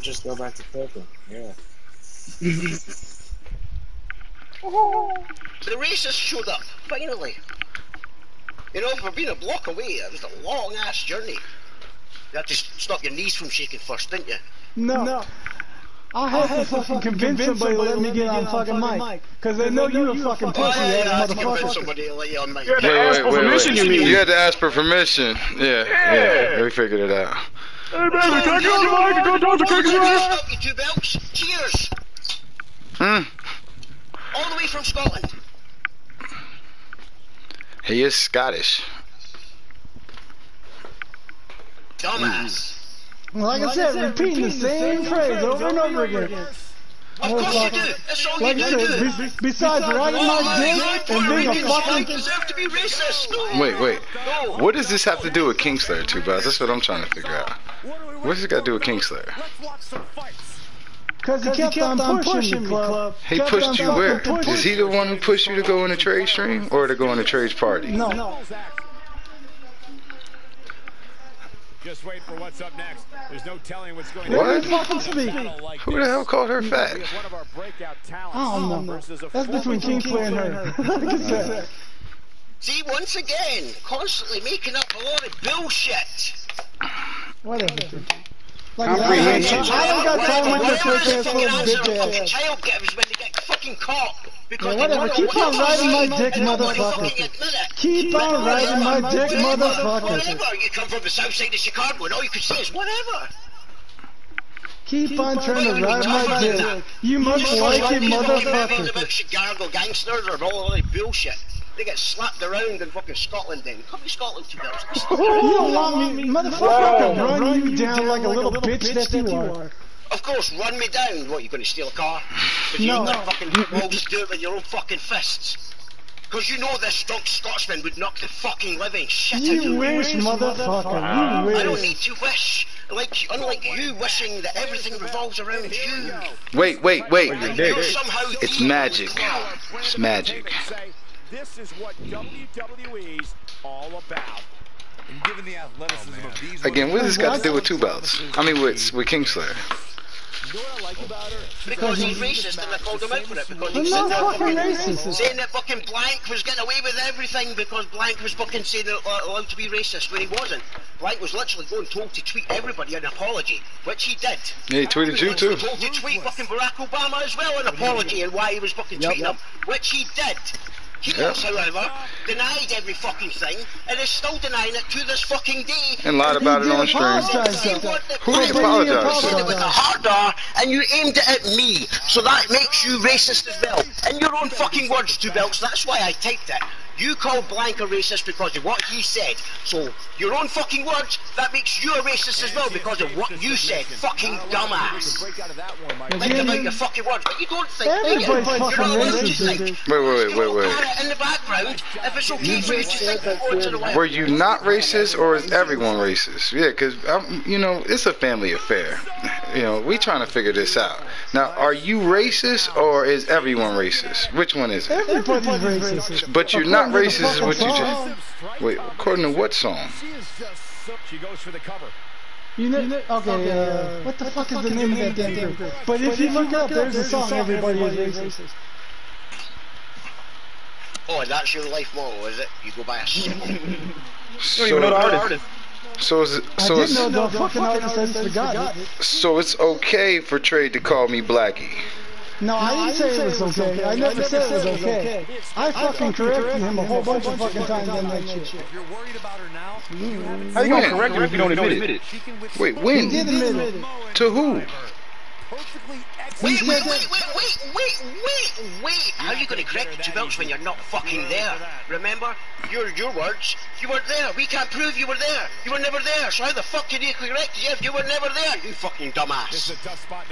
just go back to cooking. Yeah. The racist showed up, finally. You know, for being a block away, it was a long-ass journey. You had to stop your knees from shaking first, didn't you? No. I had to fucking convince somebody to let me get on fucking mic. Because they know you a fucking pussy ass motherfucker. Somebody to let you on mic. You had to ask for permission, you mean? You had to ask for permission. Yeah. We figured it out. Hey, baby, can I get on the mic and go talk to Cookie? Stop, you two belts. Cheers. All the way from Scotland. He is Scottish. Dumbass. Like I said, repeating the same phrase over and over again. Of course you do. That's all like you I do. said, besides riding my dick and being a fucking... deserve to be racist. Wait. What does this have to do with Kingslayer, Two Bells? That's what I'm trying to figure out. What's this got to do with Kingslayer? Because he kept on pushing me, club. He pushed you where? Is he the one who pushed you to go in a trade stream or to go in a trades party? No. Just wait for what's up next. There's no telling what's going on. What? Who the hell called her fat? I don't know. That's between Kingslayer and her. Like I said. See, once again, constantly making up a lot of bullshit. Whatever. Like I don't got time with your fake ass little bitch ass. Child gives when they get fucking caught. Because whatever, keep on riding my dick, motherfucker. Keep on riding my dick, motherfucker. Whatever, you come from the south side of Chicago and all you could say is whatever. Keep on trying to ride my dick. You must like it, motherfucker. About Chicago gangsters or all that bullshit. They get slapped around in fucking Scotland then. Come to Scotland, Two Bells. You don't want me, motherfucker, I can run you down like a little bitch that you are. Of course, run me down. What, you gonna steal a car? Because you ain't got fucking balls to do it with your own fucking fists. Because you know this drunk Scotsman would knock the fucking living shit out of you. You wish, motherfucker, you wish. I don't need to wish. Unlike you wishing that everything revolves around you. Wait. It's magic. It's magic. This is what WWE's all about. And given the athleticism of these again, what does this got to do with Two Belts? I mean, with Kingslayer. You know what I like about her? Because he's racist and I called him out for it. Because he's saying that fucking Blank was getting away with everything because Blank was fucking saying allowed to be racist when he wasn't. Blank was literally going told to tweet everybody an apology, which he did. Yeah, he tweeted you too. He told to tweet fucking Barack Obama as well an apology and why he was fucking tweeting him, which he did. He has, however, denied every fucking thing, and is still denying it to this fucking day. And lied about it on stream. Who did he apologize? You said it with a hard R, and you aimed it at me, so that makes you racist as well. In your own fucking words, Two Belts, that's why I typed it. You called Blank a racist because of what he said. So, your own fucking words, that makes you a racist as well because of what you said. Fucking dumbass. Think about your fucking words, but you don't think, do you? You're not allowed to think. Wait. In the background, if it's okay for you to think words in a way. Were you not racist, or is everyone racist? Yeah, because, you know, it's a family affair. You know, we trying to figure this out. Now, are you racist, or is everyone racist? Which one is it? Everybody's racist. But you're not racist is what you just... Wait, according to what song? She goes for the cover. You know, okay, what the fuck is the name of that damn group? But if you look up, there's a song, Everybody is Racist. Oh, and that's your life motto, is it? You go by a shit. So it's okay for Trade to call me Blackie. No, I didn't say it was okay. I never said it was okay. I fucking corrected him a whole bunch of fucking times on that shit. If you're worried about her now, how you gonna correct him if you don't admit it? Wait, when? He did admit it. To who? Wait. How are you going to correct the Two Belts when you're not fucking there? Remember? Your words. You weren't there. We can't prove you were there. You were never there. So how the fuck can you correct you if you were never there? You fucking dumbass.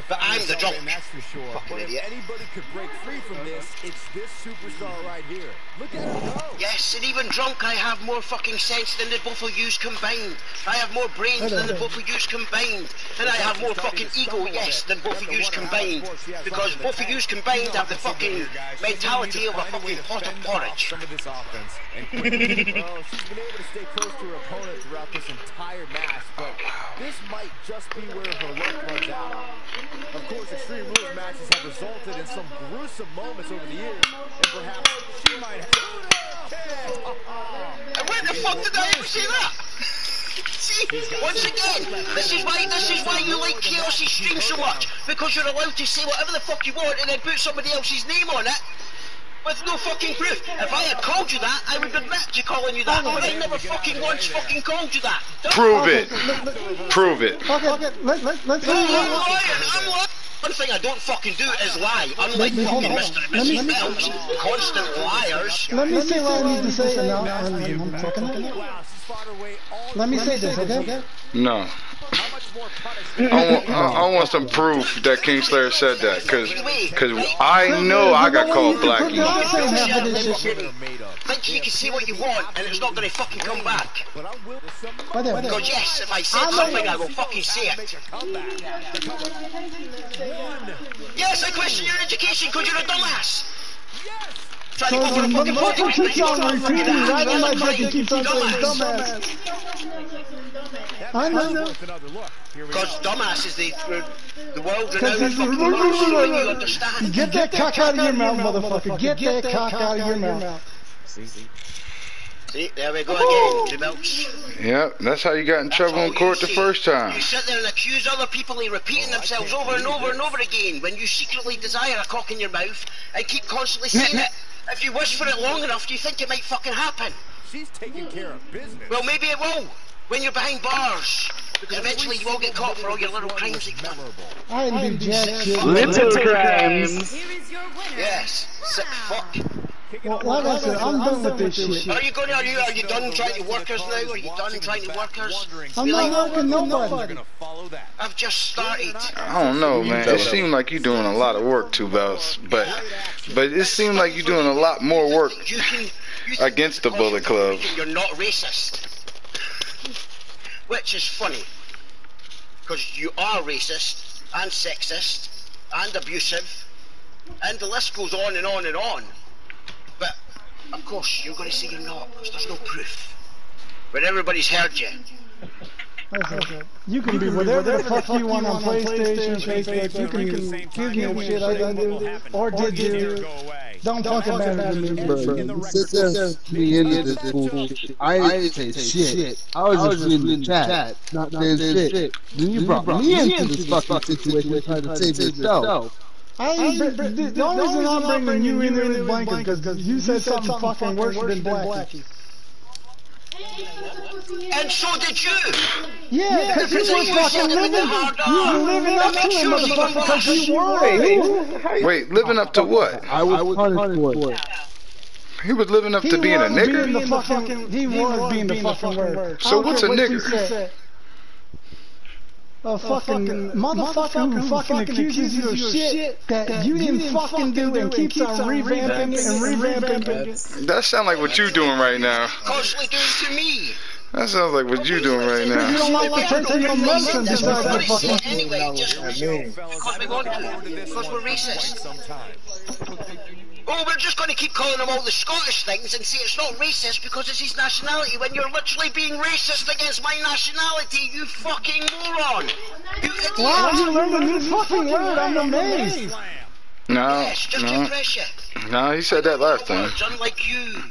But I'm the drunk. That's for sure. Fucking idiot. If anybody could break free from this, it's this superstar right here. Look at her go. Yes, and even drunk, I have more fucking sense than the both of yous combined. I have more brains than the both of yous combined. And I have more fucking ego, yes, than both of yous combined. Because both of yous combined have the fucking mentality of a fucking pot of porridge. Some of this offense. And quickly, well, she's been able to stay close to her opponent throughout this entire match, but this might just be where her luck runs out. Of course, Extreme Rules matches have resulted in some gruesome moments over the years, and perhaps she might have... And when the fuck did I ever say that? See, once again, this is why you like Chaos Extreme so much, because you're allowed to say whatever the fuck you want and then put somebody else's name on it with no fucking proof. If I had called you that, I would admit to calling you that, but I never fucking once fucking called you that. Prove it. Prove it. Okay, let's I'm lying. One thing I don't fucking do is lie. Unlike fucking Mr. and Mrs. Bells, constant liars. Let me say what I need to say, and I'm talking. Let me say this, okay? No. I want some proof that Kingslayer said that, cause I know I got called Blackie. Think you can say what you want and it's not going to fucking come back. Because yes, if I said something, I will fucking say it. Yes, I question your education because you're a dumbass. So the motherfucker keeps on repeating right in my face and keeps on saying dumbass. I know. Because dumbass is the world-renowned fucking word, so you understand. Get that cock out of your mouth, motherfucker. Get that cock out of your mouth. See, there we go again, Jabelch. Yep, that's how you got in trouble in court the first time. You sit there and accuse other people of repeating themselves over and over and over again when you secretly desire a cock in your mouth and keep constantly saying it. If you wish for it long enough, do you think it might fucking happen? She's taking care of business. Well, maybe it will when you're behind bars. Because eventually you will get caught for all your little crimes you've done. I didn't do jack shit. Little crimes. Yes, sick fuck. Well, like I said, I'm done with this shit. Are you done trying to work us now? Are you done trying to work us? I'm not working nobody. I've just started. I don't know, man. It seemed like you're doing a lot of work, Two Bells, but it seemed like you're doing a lot more work against the Bullet Club. You're not racist, which is funny, because you are racist and sexist and abusive, and the list goes on and on and on. But of course, you're going to say you're not, because there's no proof. But everybody's heard you. You can be whatever the fuck you want on PlayStation, Facebook. You can give me shit I done do, or did you. Don't fucking matter to me. Bro, sit there me into this bullshit. I didn't say shit. I was just in the chat, not saying shit. Then you brought me into this fucking situation trying to save yourself. The only reason I'm bringing you in there is Blanca, because you said something fucking worse than Blackie. And so did you. Yeah, because you were fucking living up to him, motherfucker, because you were. Wait, living up to what? I was punished for it. He was living up to being a nigger? He was being the fucking word. So what's a nigger? A fucking motherfucker who fucking accuses you of shit that you didn't fucking do and keeps on revamping and revamping. That sounds like what you doing right now. Constantly doing to me. That sounds like what you doing right now. You don't like the person you don't listen to the fucking... Anyway, just because we want to. Because we're racist. Oh, we're just going to keep calling him all the Scottish things and say it's not racist because it's his nationality when you're literally being racist against my nationality, you fucking moron! You idiot! Wow, you learned a new fucking word, I'm amazed! No, yes, just no. refresh it. No, he said that last time. Unlike you.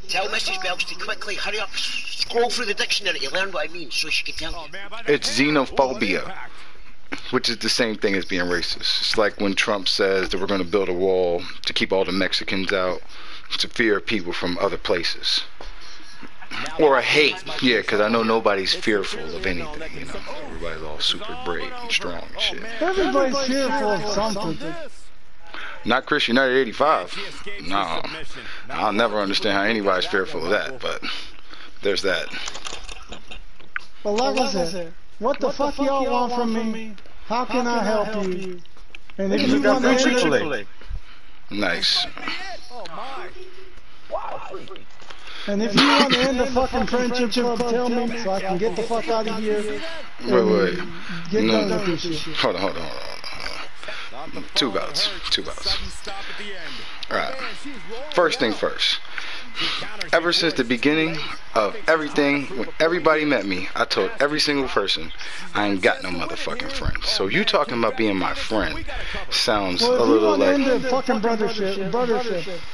Tell Mrs. Bells to quickly hurry up, scroll through the dictionary to learn what I mean so she can tell you. It's xenophobia, which is the same thing as being racist. It's like when Trump says that we're going to build a wall to keep all the Mexicans out, to fear people from other places. Or a hate, yeah, because I know nobody's fearful of anything, you know. Everybody's all super brave and strong and shit. Everybody's fearful of something. Not Chris United 85. No. I'll never understand how anybody's fearful of that, but there's that. Well, like I said, what the fuck y'all want from me? How can I help you? And if you want to end it, nice. and if you want to end the fucking friendship club, tell me so I can get the fuck out of here. Wait. Get No. done with this shit. Hold on. Two bouts. Alright. First thing first. Ever since the beginning of everything, when everybody met me, I told every single person, I ain't got no motherfucking friends. So you talking about being my friend sounds a little like... Well, fucking brothership.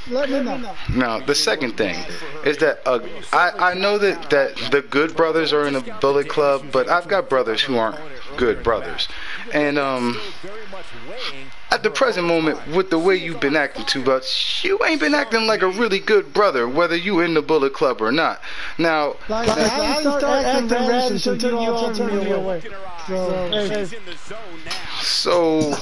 Let me know. Now, the second thing is that I know that the good brothers are in the Bullet Club, but I've got brothers who aren't good brothers. And, at the present moment, with the way you've been acting, 2 Bucks, you ain't been acting like a really good brother, whether you in the Bullet Club or not. Now, I start acting radish until you all turn me away. So,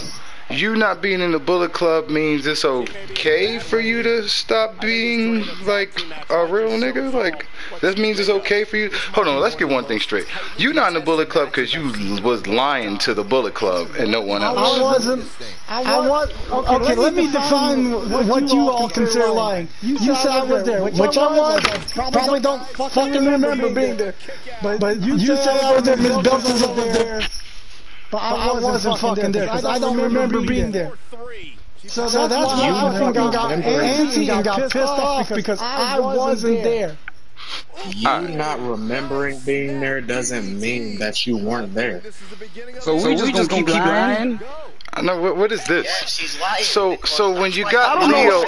you not being in the Bullet Club means it's okay for you to stop being like a real nigga? Like, that means it's okay for you? Hold on, let's get one thing straight. You not in the Bullet Club because you was lying to the Bullet Club and no one else. I wasn't. Okay, let me define what you all consider lying. You said I was there, which I was. Probably don't fucking remember being there. But you said I was there, Miss Belton was there. But I wasn't fucking there because I don't remember being there. So that's why I fucking got antsy and got pissed off because I wasn't there. You not remembering being there doesn't mean that you weren't there. So we just gonna keep lying? I know, what is this? Yes, he's lying. So when you got Leo,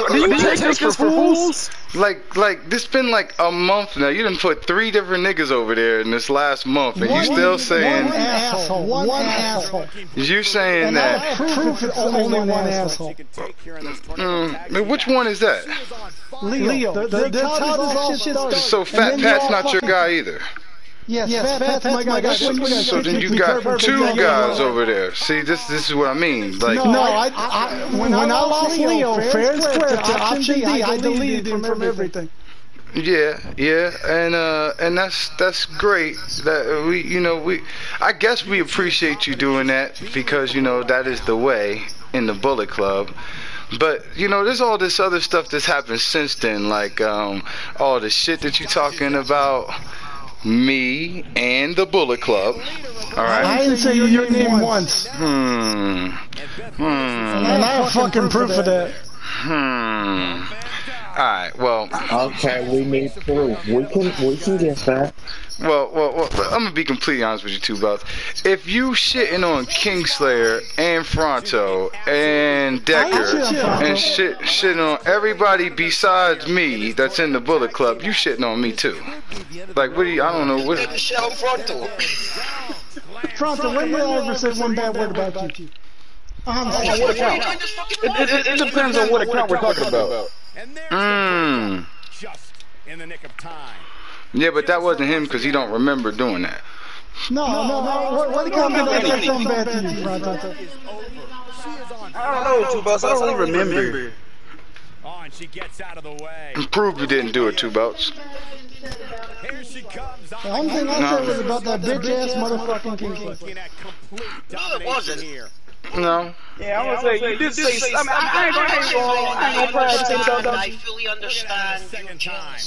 Do you take us for fools? like this been like a month now. You done put 3 different niggas over there in this last month, and you still saying one asshole. You saying that? Proof it's only one asshole. Which one is that? Leo. That's how this all shit started. So Fat Pat's not your guy either. Yes, Fat Pat's my guy. So then you got 2 guys over there. See, this is what I mean. Like, no, when I lost Leo, fair and square to option D, I deleted him from everything. Yeah, and that's great. That I guess we appreciate you doing that because that is the way in the Bullet Club. But there's all this other stuff that's happened since then, like all the shit that you talking about. Me and the Bullet Club. Alright. I didn't say your name once. And I have fucking proof of that. Alright, well. Okay, we need proof. We can get that. Well, I'm gonna be completely honest with you, 2 Bucks. If you shitting on Kingslayer and Fronto and Decker and shitting on everybody besides me that's in the Bullet Club, you shitting on me too. Like, what do you? I don't know what. Fronto, when did I ever say one bad word about you? It depends on what account we're talking about. Just in the nick of time. Yeah, but that wasn't him because he don't remember doing that. No. What account did I say something bad to you, Fronto? I don't know, 2 Bucks. I don't even remember. Oh, and she gets out of the way. Prove you didn't do it, 2 Bucks. Here she comes. The only thing I said was about that bitch ass motherfucking Kingslayer. No, it wasn't here. No. Yeah, I'm gonna say you did say something. I ain't gonna say something. I fully understand. Second time.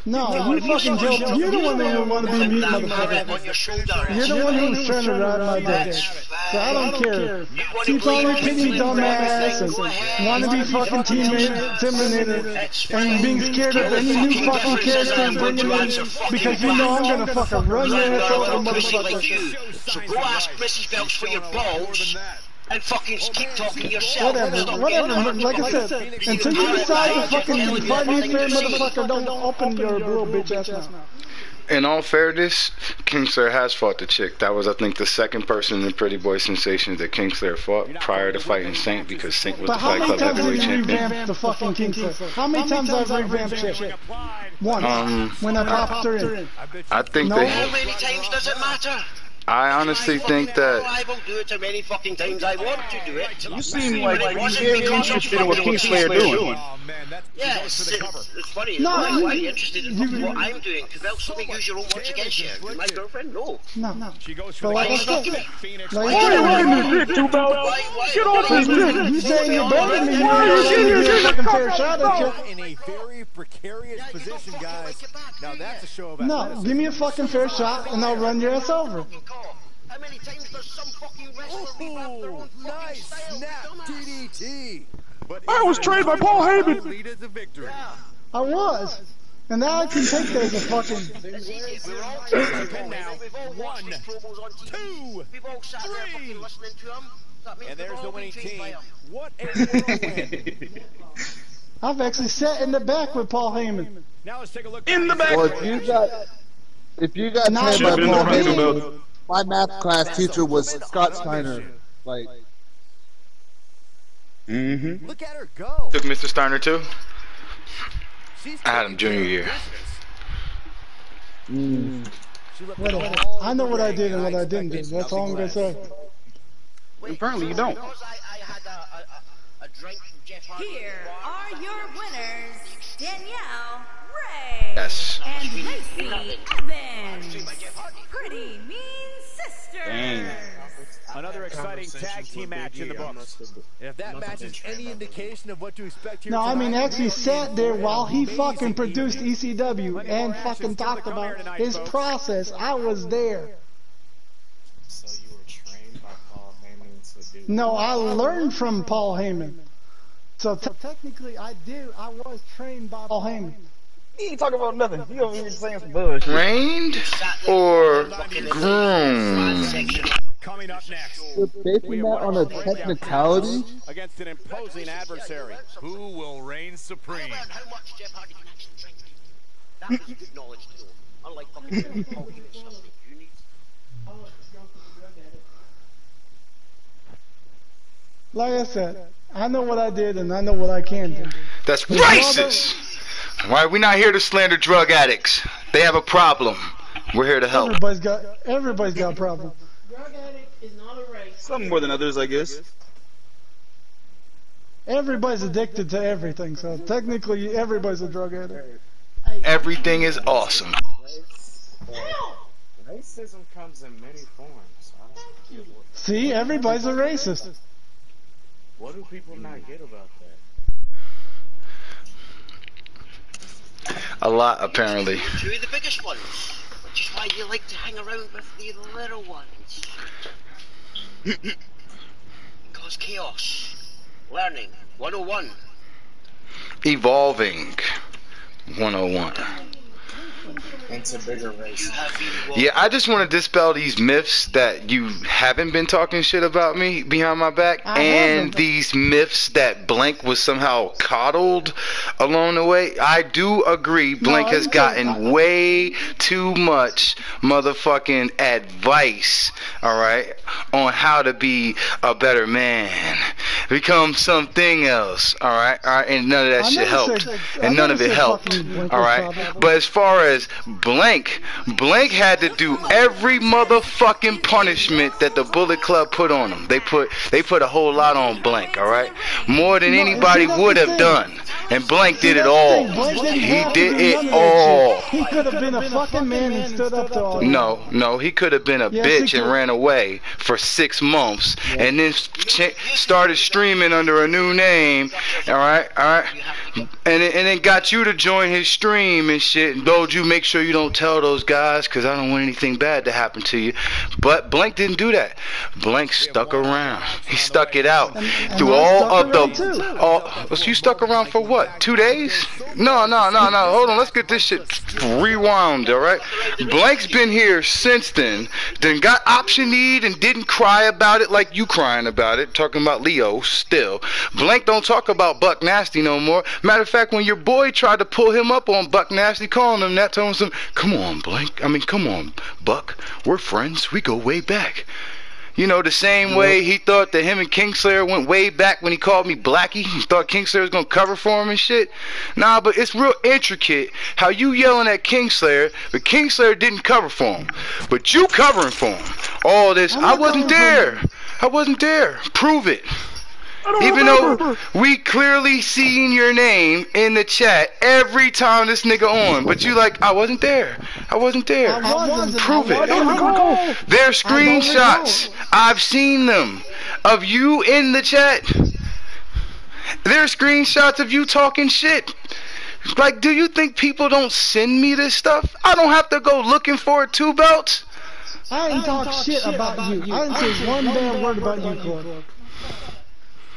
No, you fucking joke. You're the one that want to be me, motherfucker. You're the one who's trying to ride my dick. So I don't care. Keep on repeating dumbass and want to be fucking intimidated and being scared of any new fucking character bringing in because you know I'm gonna fucking run your ass over, motherfucker. So go ask Mrs. Belch for your balls. And fucking keep talking yourself. Whatever. Like I said, until you decide to fucking fight me fair, motherfucker, don't open your little bitch ass mouth. In all fairness, Kingslayer has fought the chick. That was, I think, the second person in Pretty Boy Sensations that Kingslayer fought prior to fighting Saint because Saint was the Fight Club heavyweight champion. The fucking Kingslayer. How many times I've revamped shit? Once. When I popped her in. I think how many times does it matter? I honestly think that I will do it as many fucking times I want to do it. You seem like you're very interested in what Kingslayer doing. Yeah, it's funny. No, I'm quite interested in what I'm doing. Because they'll suddenly use your own words against you. My girlfriend? No. No. She goes for But like I said, Get off his dick! You saying you're better than me? You get a fucking fair shot at you. in a very precarious position, guys. Now that's a show of No, give me a fucking fair shot and I'll run your ass over. How many times does some fucking wrestler revamp their own fucking style? Snap DDT. But I was trained by Paul Heyman. Lead is a victory. I was. And now I can take that as a fucking... We're all now. We've all watched his promos on TV. We've all sat there fucking listening to him. And there's the winning team. What a whirlwind. I've actually sat in the back with Paul Heyman. Now let's take a look In the back. Well, if you got trained by Paul Heyman, my math class teacher was Scott Steiner. Like, Look at her go. Took Mr. Steiner too. I had him junior year. Whatever. I know what I did and what I didn't do. That's all I'm gonna say. Apparently you don't. Here are your winners, Danielle Ray Yes. and Lacey Evans. Pretty Mean Sisters. Dang. Another exciting tag team match in the books. And if that match is any indication of what to expect here No, I mean tonight, actually sat there while he fucking produced ECW and fucking talked about his process. I was there. So you were trained by Paul Heyman to do... No, I learned from Paul Heyman. So technically I was trained by Paul Heyman. He ain't talking about nothing. He over here saying some bullshit. Trained or groomed? coming up next. we're basing that on a technicality. Against an imposing adversary. Who will reign supreme? How much Jeff Hardy can actually drink. That was good knowledge to know. Unlike fucking Paul Heyman stuff that you need. Like I said, I know what I did and I know what I can do. That's racist. Why are we not here to slander drug addicts? They have a problem. We're here to help. Everybody's got a problem. Drug addict is not a race. Some more than others, I guess. Everybody's addicted to everything, so technically everybody's a drug addict. Everything is awesome. Racism comes in many forms. I don't get what... See, everybody's a racist. What do people not get about that? A lot, apparently. Two of the biggest ones, which is why you like to hang around with the little ones. Cause chaos. Learning. 101. Evolving. 101. Into bigger races. Yeah, I just want to dispel these myths that you haven't been talking shit about me behind my back, and these myths that Blank was somehow coddled along the way. I do agree Blank has gotten way too much motherfucking advice, alright, on how to be a better man, become something else, alright, and none of that shit helped, and none of it helped, alright. But as far as Blank had to do every motherfucking punishment that the Bullet Club put on him. They put a whole lot on Blank, alright? More than anybody would have done. And Blank did it all. He did it all. He could have been a fucking man and stood up to all. No, he could have been a bitch and ran away for 6 months and then started streaming under a new name, alright? And then got you to join his stream and shit and told you make sure you don't tell those guys because I don't want anything bad to happen to you. But Blank didn't do that. Blank stuck around. He stuck it out through all of the... You stuck around for what? 2 days? No. Hold on. Let's get this shit rewound, alright? Blank's been here since then got option-ed and didn't cry about it like you crying about it. Talking about Leo still. Blank don't talk about Buck Nasty no more. Matter of fact, when your boy tried to pull him up on Buck Nasty, calling him that, telling him, come on, come on, Buck. We're friends. We go way back. You know, the same way he thought that him and Kingslayer went way back when he called me Blackie. He thought Kingslayer was going to cover for him and shit. Nah, but it's real intricate how you yelling at Kingslayer, but Kingslayer didn't cover for him. But you covering for him. All this, I wasn't there. Prove it. Even though we clearly seen your name in the chat every time this nigga on, but you like, I wasn't there. Prove it. There's screenshots. I've seen them of you in the chat. There's screenshots of you talking shit. Like, do you think people don't send me this stuff? I don't have to go looking for it, 2 belts. I ain't talk shit about you. I didn't say one damn word about you, Corey.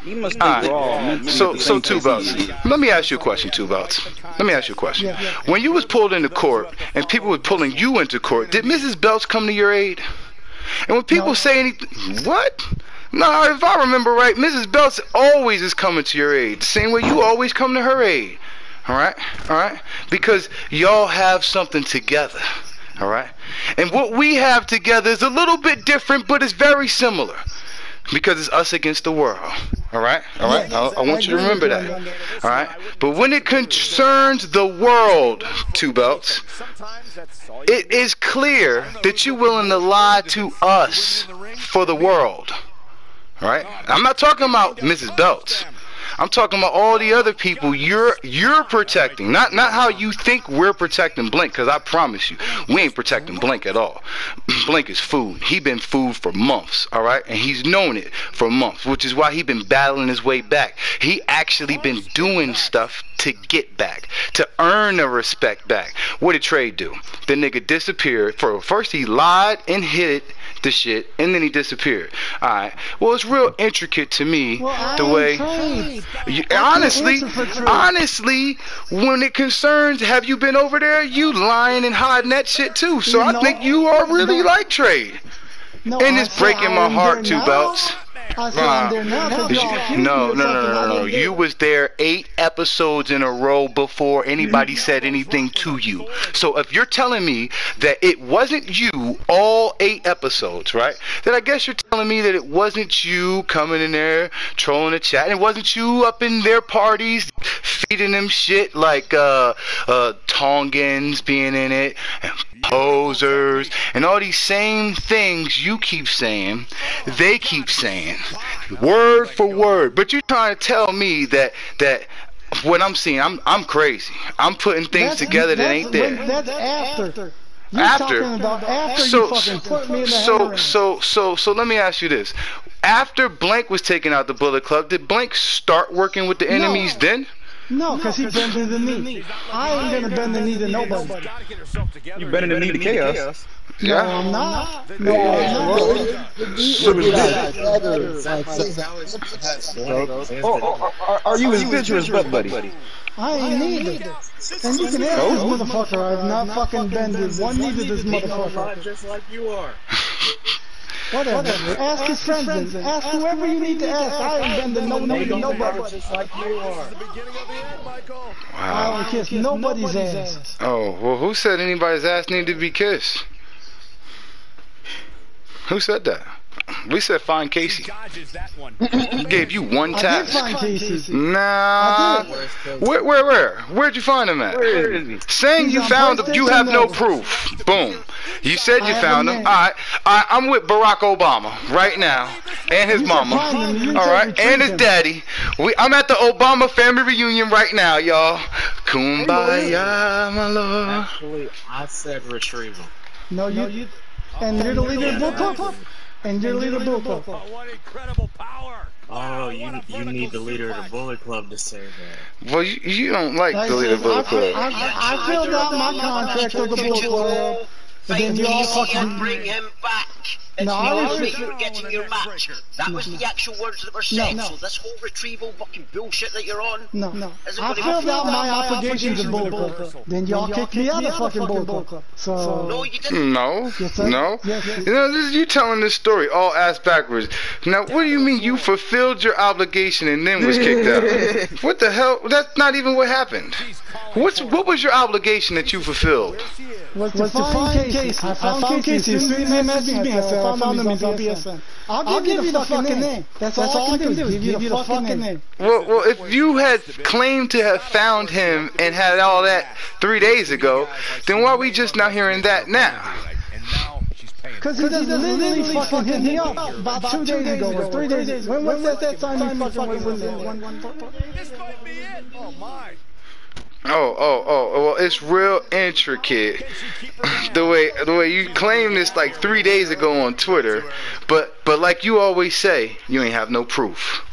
He must All think we're all right. mentally So, at the same Two Belts. Let me ask you a question, Two Belts. Let me ask you a question. When you was pulled into court and people were pulling you into court, did Mrs. Belts come to your aid? And when people say anything, what? No, if I remember right, Mrs. Belts always is coming to your aid. Same way you always come to her aid. All right? Because y'all have something together. All right? And what we have together is a little bit different, but it's very similar. Because it's us against the world. All right? I want you to remember that. All right? But when it concerns the world, Two Belts, it is clear that you're willing to lie to us for the world. All right? I'm not talking about Mrs. Belts. I'm talking about all the other people you're protecting. Not how you think we're protecting Blink, because I promise you, we ain't protecting Blink at all. Blink is food. He been food for months, all right? And he's known it for months, which is why he been battling his way back. He actually been doing stuff to get back, to earn the respect back. What did Trey do? The nigga disappeared. First he lied and hid the shit, and then he disappeared. Alright. Well, it's real intricate to me the way honestly, when it concerns have you been over there, you lying and hiding that shit too. So I think you are really like Trade. And it's breaking my heart, Two Belts. No. You was there 8 episodes in a row before anybody said anything to you. So if you're telling me that it wasn't you all 8 episodes, right? Then I guess you're telling me that it wasn't you coming in there trolling the chat. It wasn't you up in their parties feeding them shit like Tongans being in it and posers and all these same things you keep saying, they keep saying, word for word. But you're trying to tell me that what I'm seeing, I'm crazy. I'm putting things together that ain't there. That's after. So let me ask you this: after Blank was taken out the Bullet Club, did Blank start working with the enemies then? No, because he bended the knee. I ain't gonna bend the knee to nobody. You bending the knee to Chaos. Yeah. No, I'm not. No, are you his bitch or his butt buddy? I ain't neither. And you can ask this motherfucker. I've not fucking bended one knee to this motherfucker. Just like you are. Whatever. Ask his friends. Ask whoever you need to ask. I ain't bending no knee to nobody. Just like you are. I don't kiss nobody's ass. Oh, well, who said anybody's ass needed to be kissed? Who said that? We said find Casey. He gave you one task. I did find Casey. Nah. Where? Where'd you find him at? Where is he? Saying you found him, you have no proof. Boom. You said you found him. Alright. I'm with Barack Obama right now. And his mama. Alright. And his daddy. I'm at the Obama family reunion right now, y'all. Kumbaya, my lord. Actually, I said retrieval. No, you. And you're the leader of Book Club? And you're the leader of Book Club. What incredible power! Oh, you need the leader of the Bullet Club to say that. Well, you don't like the leader of the Bullet Club. I filled out my contract with the Bullet Club. And then y'all fucking bring him back. It's not me you're getting your match. That was the actual words that were said. So this whole retrieval fucking bullshit that you're on. No. I filled out my obligations in Bullet Club. Then y'all kicked me out of fucking Bullet Club. So no, you didn't. No. You know, you telling this story all ass backwards. Now, what do you mean you fulfilled your obligation and then was kicked out? What the hell? That's not even what happened. What was your obligation that you fulfilled? Was to find Casey. I found Casey. As soon as he messaged me, I said I found him in PSN. I'll give you the fucking name. That's all I can do. Give you the fucking name. Well, if you had claimed to have found him and had all that 3 days ago, then why are we just not hearing that now? Because he just literally fucking hit me up about 2 days ago or 3 days ago. When was that time he fucking was in? This might be it. Oh my. Well, it's real intricate. The way you claim this like 3 days ago on Twitter, but like you always say, you ain't have no proof.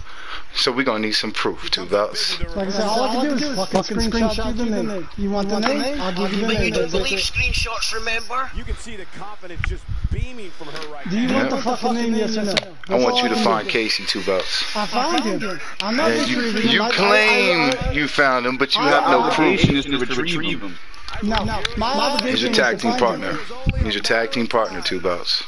So we're gonna need some proof, 2 belts. Like I said, all I can do is fucking screenshot you the name. You want the name? I'll give you the name. But you don't believe screenshots, remember? You can see the confidence just beaming from her right now. Do you want the fucking name, yes or no? I want you to find Casey, 2 belts. I found him. I'm not retrieving him. You claim you found him, but you have no proof. retrieve him. No, my obligation He's your is tag to team find partner. him. He's your tag team partner, 2 belts.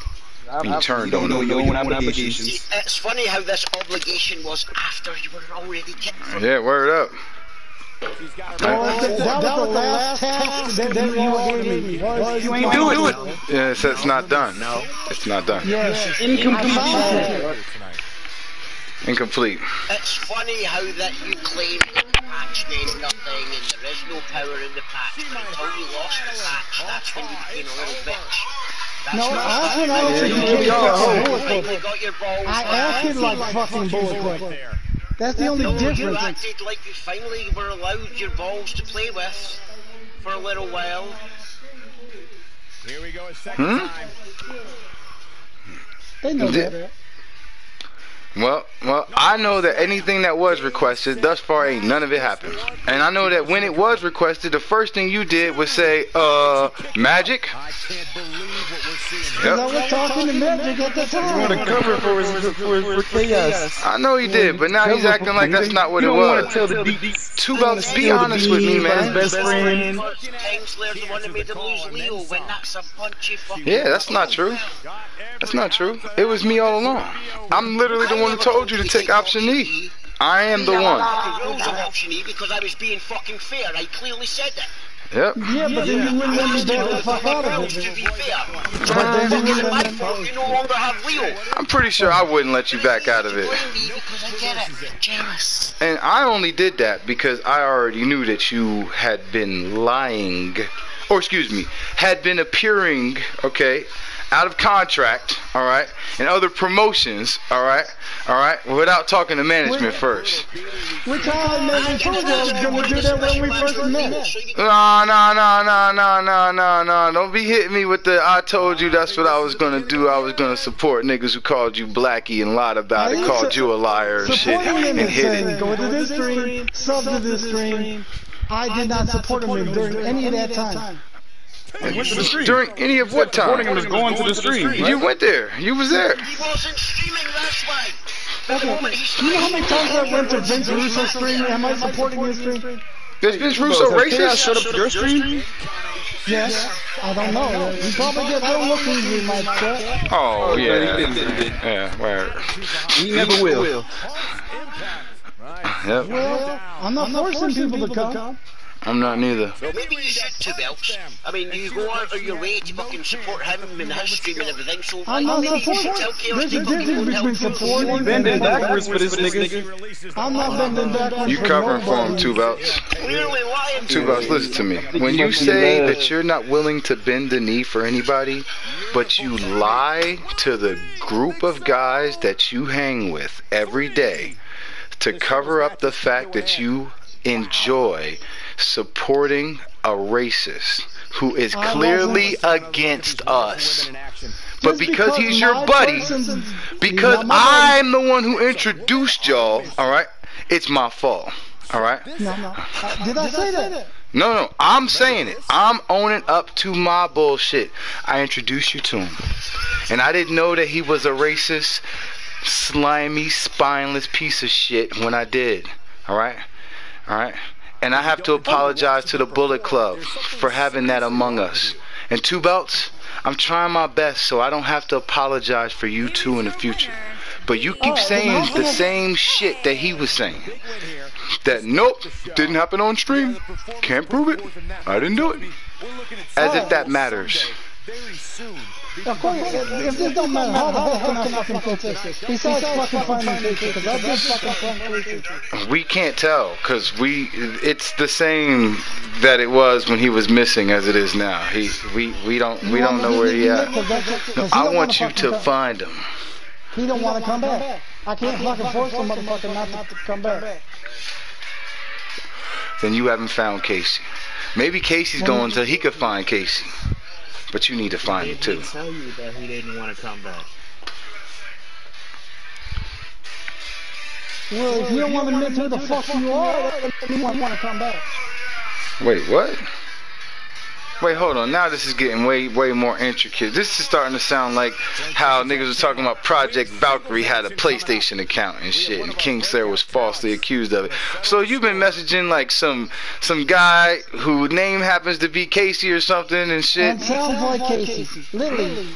And you turned on him. Your own obligations. It's funny how this obligation was after you were already kicked from Yeah, word up. That was the last task that you all gave me. You ain't doing it. Yeah, it's not done. No, it's not done. Yes. Incomplete. Incomplete. It's funny how that you claim that the patch meant nothing and there is no power in the patch, but until you lost the patch, that's when you became a little bitch. That's No, when I when I finally got your balls I back. acted like fucking Bullet Club. That's the only You difference. acted like you finally were allowed your balls to play with for a little while. Here we go, a second time. They know that. Well, I know that anything that was requested, thus far ain't none of it happened. And I know that when it was requested, the first thing you did was say, Magic? I can't believe what we're seeing Yep. here. I was talking to Magic at the time. To cover for chaos. I know he did, but now he's acting like that's not what it was. 2 belts, be honest with me, man. Best friend. Kingsler's the one that made him lose Leo when that's a bunch of fucking... Yeah, that's not true. That's not true. It was me all along. I'm literally the one who told you to take option E. I am the one. Option E because I was being fucking fair. I clearly said that. Yep. Yeah, but then you wouldn't let me back the fuck out of To it. be fair. But then you wouldn't My let me... fault, you no longer have Leo. I'm pretty sure I wouldn't let you back out of it. Blame me because I get it. Jealous. And I only did that because I already knew that you had been lying, or excuse me, had been appearing, okay, out of contract, all right, and other promotions, all right, without talking to management first. Which I never told you I was going to do that when we first met. No. Don't be hitting me with the I told you that's what I was going to do. I was going to support niggas who called you Blackie and lied about it, called you a liar and shit, and hit it. Go to this stream, sub to this stream. I did not support him during any of that time. During any of what time? Supporting him is going to the stream. You went there. You was there. He wasn't streaming, that's why. Okay. You know how many times I went to Vince Russo's stream? Am I supporting his stream? Is Vince Russo racist? Shut up your stream? Yes. I don't know. He probably did. I don't look easy in my chat. Oh, yeah. Yeah, word. He never will. Yep. Well, I'm not forcing people to come. I'm not neither. Well, maybe you should, 2 belts. I mean, you go out of your way to fucking support him and his stream and everything, so I'm not maybe you should tell supporting. Chaos There's a to fucking difference help between you. supporting Bending and backwards for this nigga. I'm not bending backwards. You covering for him, 2 belts. Clearly lying. 2 belts, listen to me. When you say that you're not willing to bend the knee for anybody, but you lie to the group of guys that you hang with every day to cover up the fact that you enjoy supporting a racist who is clearly against us. But because he's your buddy, because I'm the one who introduced y'all, alright, it's my fault. Alright? No. Did I say that? No, I'm saying it. I'm owning up to my bullshit. I introduced you to him. And I didn't know that he was a racist, slimy, spineless piece of shit when I did. Alright? And I have to apologize to the Bullet Club for having that among us. And 2 belts, I'm trying my best so I don't have to apologize for you two in the future. But you keep saying the same shit that he was saying. That nope, didn't happen on stream. Can't prove it. I didn't do it. As if that matters. Of course, if this don't matter, how the hell can I fucking fix it? Besides fucking finding pictures, because I did fucking find pictures. We can't tell, because it's the same that it was when he was missing as it is now. We don't know where he at. No, I want you to find him. He don't want to come back. I can't fucking force some motherfucker not to come back. Then you haven't found Casey. Maybe Casey's going till he could find Casey. But you need to find him too. He didn't tell you that he didn't want to come back. Well, if you don't want to admit who the fuck you are, then you want to come back. Wait, what? Wait, hold on. Now this is getting way more intricate. This is starting to sound like how niggas was talking about Project Valkyrie had a PlayStation account and shit, and King Slayer was falsely accused of it. So you've been messaging like some guy whose name happens to be Casey or something and shit. That sounds like Casey. Literally.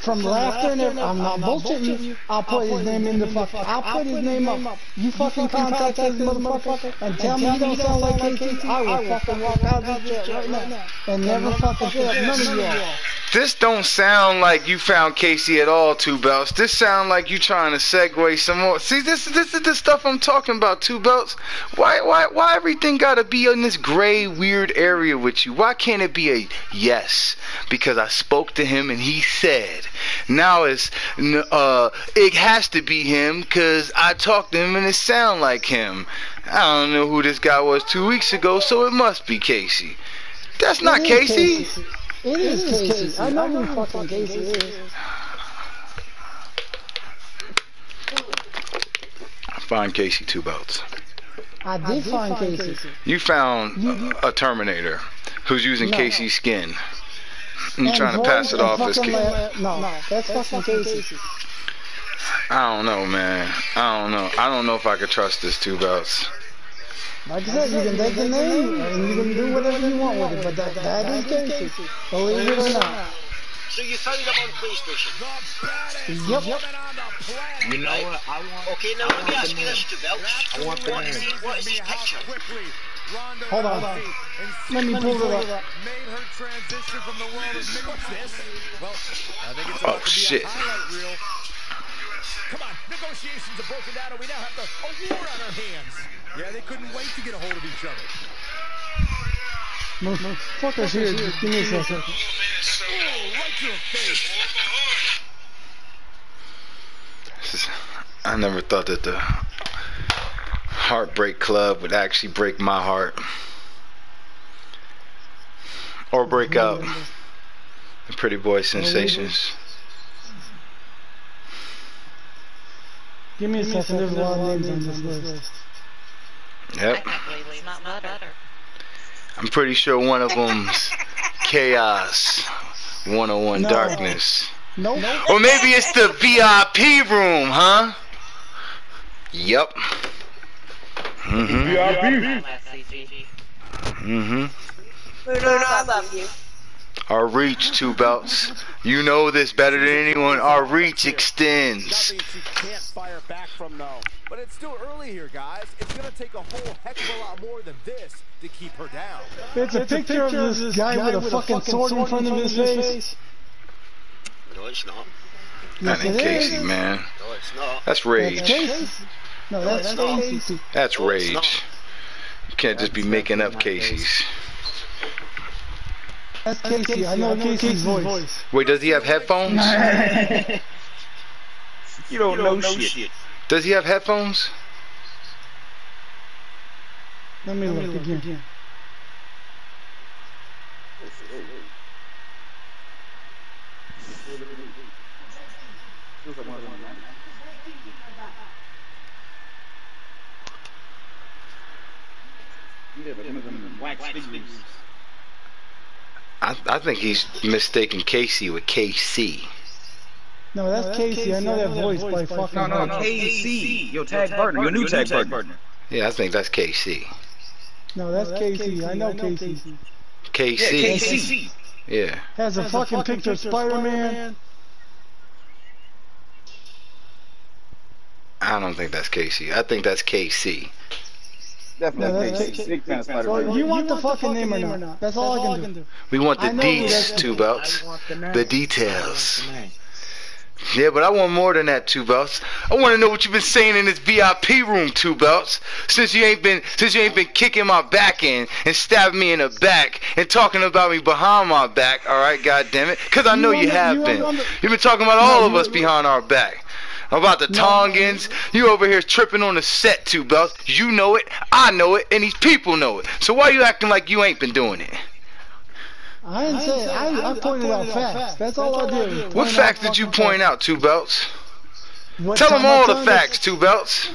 From laughter and everything. I'm not bullshitting you. I'll put his name in the fuck. I'll put his name up. You fucking contact this motherfucker and tell me you don't sound like Casey. I will fucking walk out of this shit right now and never fucking hit up none of y'all. This don't sound like you found Casey at all, Two Belts. This sound like you trying to segue some more. See, this is the stuff I'm talking about, Two Belts. Why everything gotta be in this gray, weird area with you? Why can't it be a yes? Because I spoke to him and he said. Now it has to be him because I talked to him and it sound like him. I don't know who this guy was 2 weeks ago, so it must be Casey. That's not Casey. It is Casey. I know who fucking Casey is. Find Casey, Two Belts. I did find Casey. You found a Terminator who's using Casey's skin. And trying to pass it off as Casey. No, that's fucking Casey. I don't know, man. I don't know if I could trust this, Two Belts. Like I said, you can take the name and you can do whatever you want with it, but that is Casey. Believe it or not. So you found him on PlayStation? Yep. You know what? I want. Okay, now let me ask you this, Two Belts. I want the name. What is his picture? Hold on. Let me pull it up. Made her transition from the world of this. Well, I think it's Oh shit. Come on, negotiations are broken down and we now have a war on our hands. Yeah, they couldn't wait to get a hold of each other. Fuckers here, just give me a second. Oh, right to the face. I never thought that the Heartbreak Club would actually break my heart. Or break up. The Pretty Boy Sensations. Give me a second, there's a lot of names on this list. Yep. I'm pretty sure one of them's Chaos 101 Darkness. Nope. Or maybe it's the VIP room, huh? Yep. VIP. I love you. Our reach, Two Belts. You know this better than anyone. Our reach extends. Nothing she can't fire back from though. But it's still early here, guys. It's gonna take a whole heck of a lot more than this to keep her down. It's a picture of this guy with a fucking sword in front of his face. No, it's not. That ain't Casey, man. No, it's not. That's rage. No, that's Casey. That's rage. You can't just be making up Casey's. That's Casey. I know Casey's voice. Wait, does he have headphones? You don't know shit. Does he have headphones? Let me look again. I think he's mistaken Casey with KC. No, that's Casey. I know that voice by fucking. No, KC. Your tag partner. Your new tag partner. Yeah, I think that's KC. No, that's Casey. I know Casey. KC. KC. Yeah. Has a fucking picture of Spider-Man. I don't think that's Casey. I think that's KC. Definitely Casey. Big fan of Spider-Man. So you want the fucking name or not? That's all I can do. We want the deets, Two Belts. The details. Yeah, but I want more than that, Two Belts. I want to know what you've been saying in this VIP room, Two Belts. Since you ain't been kicking my back in and stabbing me in the back and talking about me behind my back, all right, goddammit? Because I know you have been. You've been talking about all of us behind our back. About the Tongans. You over here tripping on the set, Two Belts. You know it, I know it, and these people know it. So why you acting like you ain't been doing it? I didn't say it. I pointed out facts. That's all I did. What facts did you point out, Two Belts? Tell them all the facts, Two Belts.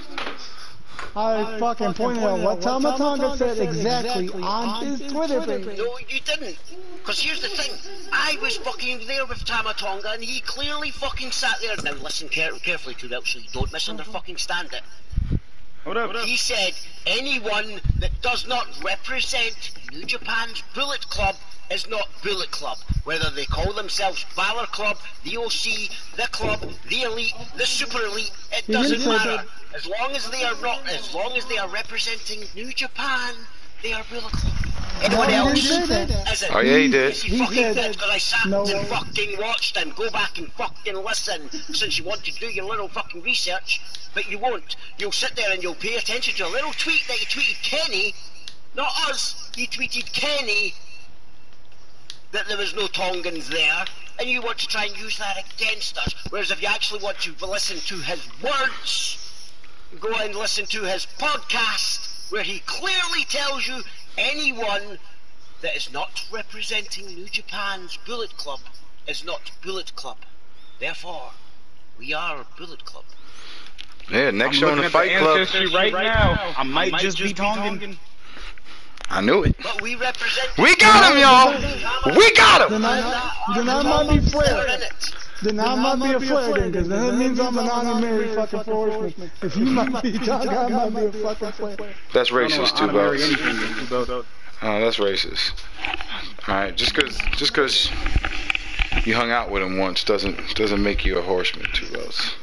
I fucking pointed out what Tama Tonga said exactly on his Twitter page. No, you didn't. Because here's the thing. I was fucking there with Tama Tonga, and he clearly fucking sat there. Now listen carefully to that so you don't misunderstand it. Hold up. He said, anyone that does not represent New Japan's Bullet Club is not Bullet Club. Whether they call themselves Valor Club, the OC, the Club, the Elite, the Super Elite, it doesn't matter. As long as they are representing New Japan, they are Bullet Club. Anyone else isn't. Oh yeah, he did. He fucking did, because I sat and fucking watched him. Go back and fucking listen, since you want to do your little fucking research, but you won't. You'll sit there and you'll pay attention to a little tweet that he tweeted Kenny, not us. He tweeted Kenny that there was no Tongans there, and you want to try and use that against us. Whereas if you actually want to listen to his words, go and listen to his podcast, where he clearly tells you anyone that is not representing New Japan's Bullet Club is not Bullet Club. Therefore, we are Bullet Club. Yeah, next show in the Fight Club. Right now, I might just be Tongan. I knew it. But we represent. We got him, y'all. We got him. Then I might be flared. Then I might be a flare then, because then it means I'm an honorary fucking horseman. If you might be Tonga, I might be a fucking flare. That's racist, Two Belts. Oh, that's racist. Alright, just cause you hung out with him once doesn't make you a horseman, Two Belts.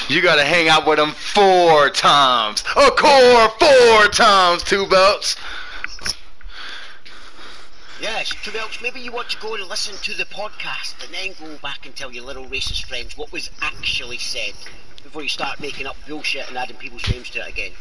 You gotta hang out with him 4 times. A core 4 times, Two Belts. Yes, Two Belts, maybe you want to go and listen to the podcast and then go back and tell your little racist friends what was actually said before you start making up bullshit and adding people's names to it again.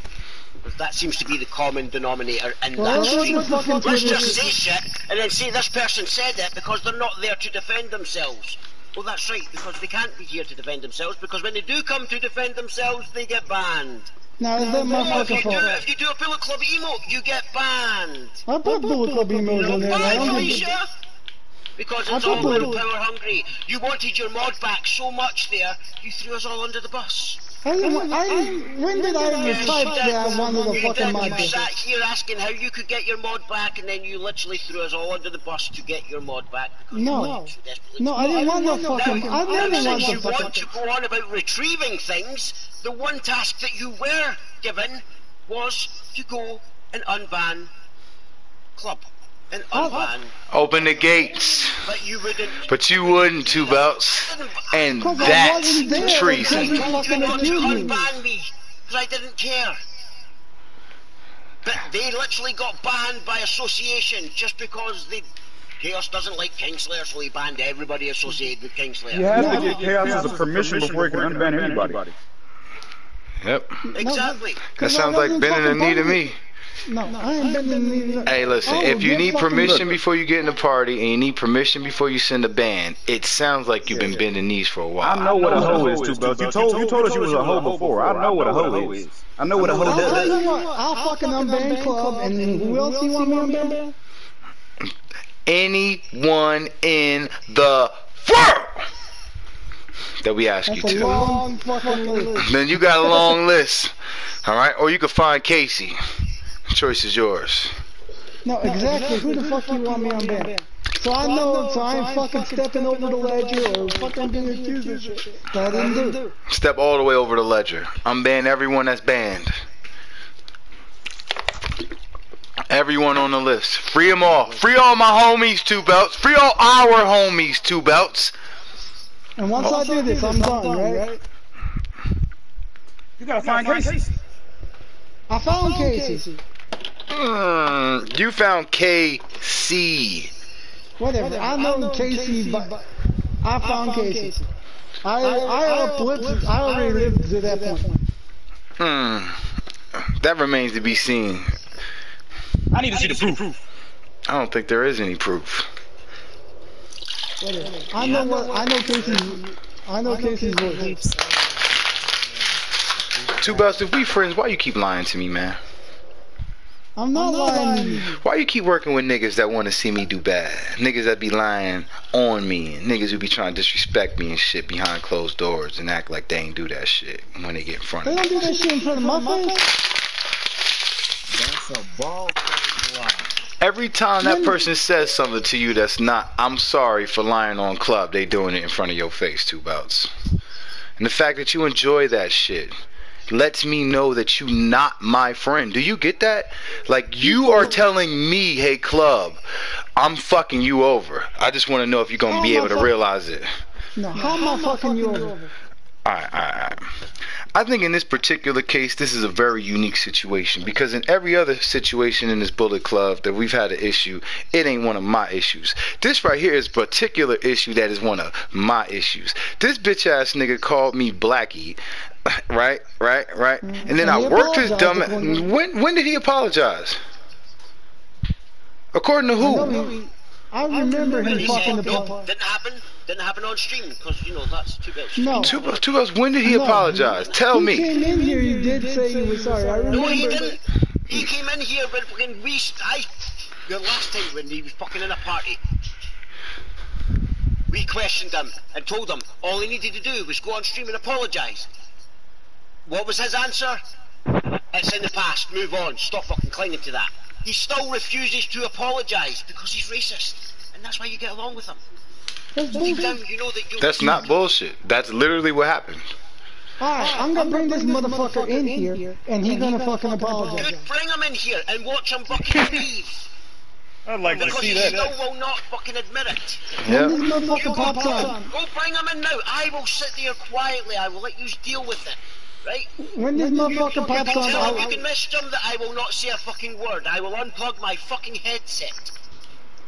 Because that seems to be the common denominator in that stream. Let's just say shit and then say this person said it because they're not there to defend themselves. Well, that's right, because they can't be here to defend themselves, because when they do come to defend themselves, they get banned. Now, is that my fucking fault? If you do a Bullet Club emote, you get banned. I put Bullet Club emotes on there. Why, Felicia? Because it's all little power hungry. You wanted your mod back so much there, you threw us all under the bus. When did I ever type that I wanted a fucking mod back? You sat here asking how you could get your mod back, and then you literally threw us all under the bus to get your mod back. No, I didn't want no fucking. I never wanted you want to go on about retrieving things. The one task that you were given was to go and unban Club. And unban. Open the gates. But you wouldn't. Two Belts. And that's treason. You want to unban me, because I didn't care. But they literally got banned by association just because Chaos doesn't like Kingslayer, so he banned everybody associated with Kingslayer. You have to get Chaos as a permission before you can unban anybody. Yep. Exactly. That sounds like bending the knee to me. No, I ain't bending the knee. Hey, listen, if you need permission before you get in the party and you need permission before you send a band, it sounds like you've been bending knees for a while. I know what a hoe is, Two Belts. You told us you was a hoe before. I know what a hoe is. I know what a hoe does. I'll tell you what, I'll fucking unban Club, and who else you want me to unban? Anyone in the world that we ask you to. Long fucking list. Then you got a long list, all right? Or you can find Casey. Choice is yours. No, exactly. Who the fuck you want me unban? So I know, so I ain't fucking stepping over the ledger or fucking being accused of shit. That I didn't do. Step all the way over the ledger. Unban everyone that's banned. Everyone on the list. Free them all. Free all my homies, Two Belts. Free all our homies, Two Belts. And once I do this, I'm done, right? You gotta find Casey. I found Casey. You found KC. Whatever. I know Casey, but I found Casey. I already lived to that point. That remains to be seen. I need to see the proof. I don't think there is any proof. I know Casey's voice. Two Belts, if we friends, why you keep lying to me, man? I'm not lying. Why you keep working with niggas that want to see me do bad? Niggas that be lying on me, and niggas who be trying to disrespect me and shit behind closed doors and act like they ain't do that shit when they get in front of me. They don't do that shit in front of my face. That's a ball lie. Every time that person says something to you that's not, I'm sorry for lying on club, they doing it in front of your face, 2 Belts. And the fact that you enjoy that shit lets me know that you not my friend. Do you get that? Like, you are telling me, hey club, I'm fucking you over. I just want to know if you're going to be able to realize it. No, how am I fucking you over? Alright. I think in this particular case, this is a very unique situation, because in every other situation in this Bullet Club that we've had an issue, it ain't one of my issues. This right here is a particular issue that is one of my issues. This bitch ass nigga called me Blackie, right? And then I worked his dumb. When did he apologize? According to who? I remember him fucking the pop. Didn't happen on stream, because, you know, that's 2 Belts. No. 2 Belts, when did he apologize? Tell me. He came in here, you did say he was sorry. I remember. No, he didn't. He came in here when fucking the last time when he was fucking in a party. We questioned him and told him all he needed to do was go on stream and apologise. What was his answer? It's in the past, move on, stop fucking clinging to that. He still refuses to apologise because he's racist, and that's why you get along with him. Deep down, you know that That's not bullshit. That's literally what happened. Alright, I'm gonna bring this motherfucker in here, and he's gonna fucking apologize. Dude, bring him in here and watch him fucking leave. I'd like to see that. Because he still will not fucking admit it. Yep. When this motherfucker pops on. Go bring him in now. I will sit there quietly. I will let you deal with it. Right? When this motherfucker pops on, you can message him that I will not say a fucking word. I will unplug my fucking headset.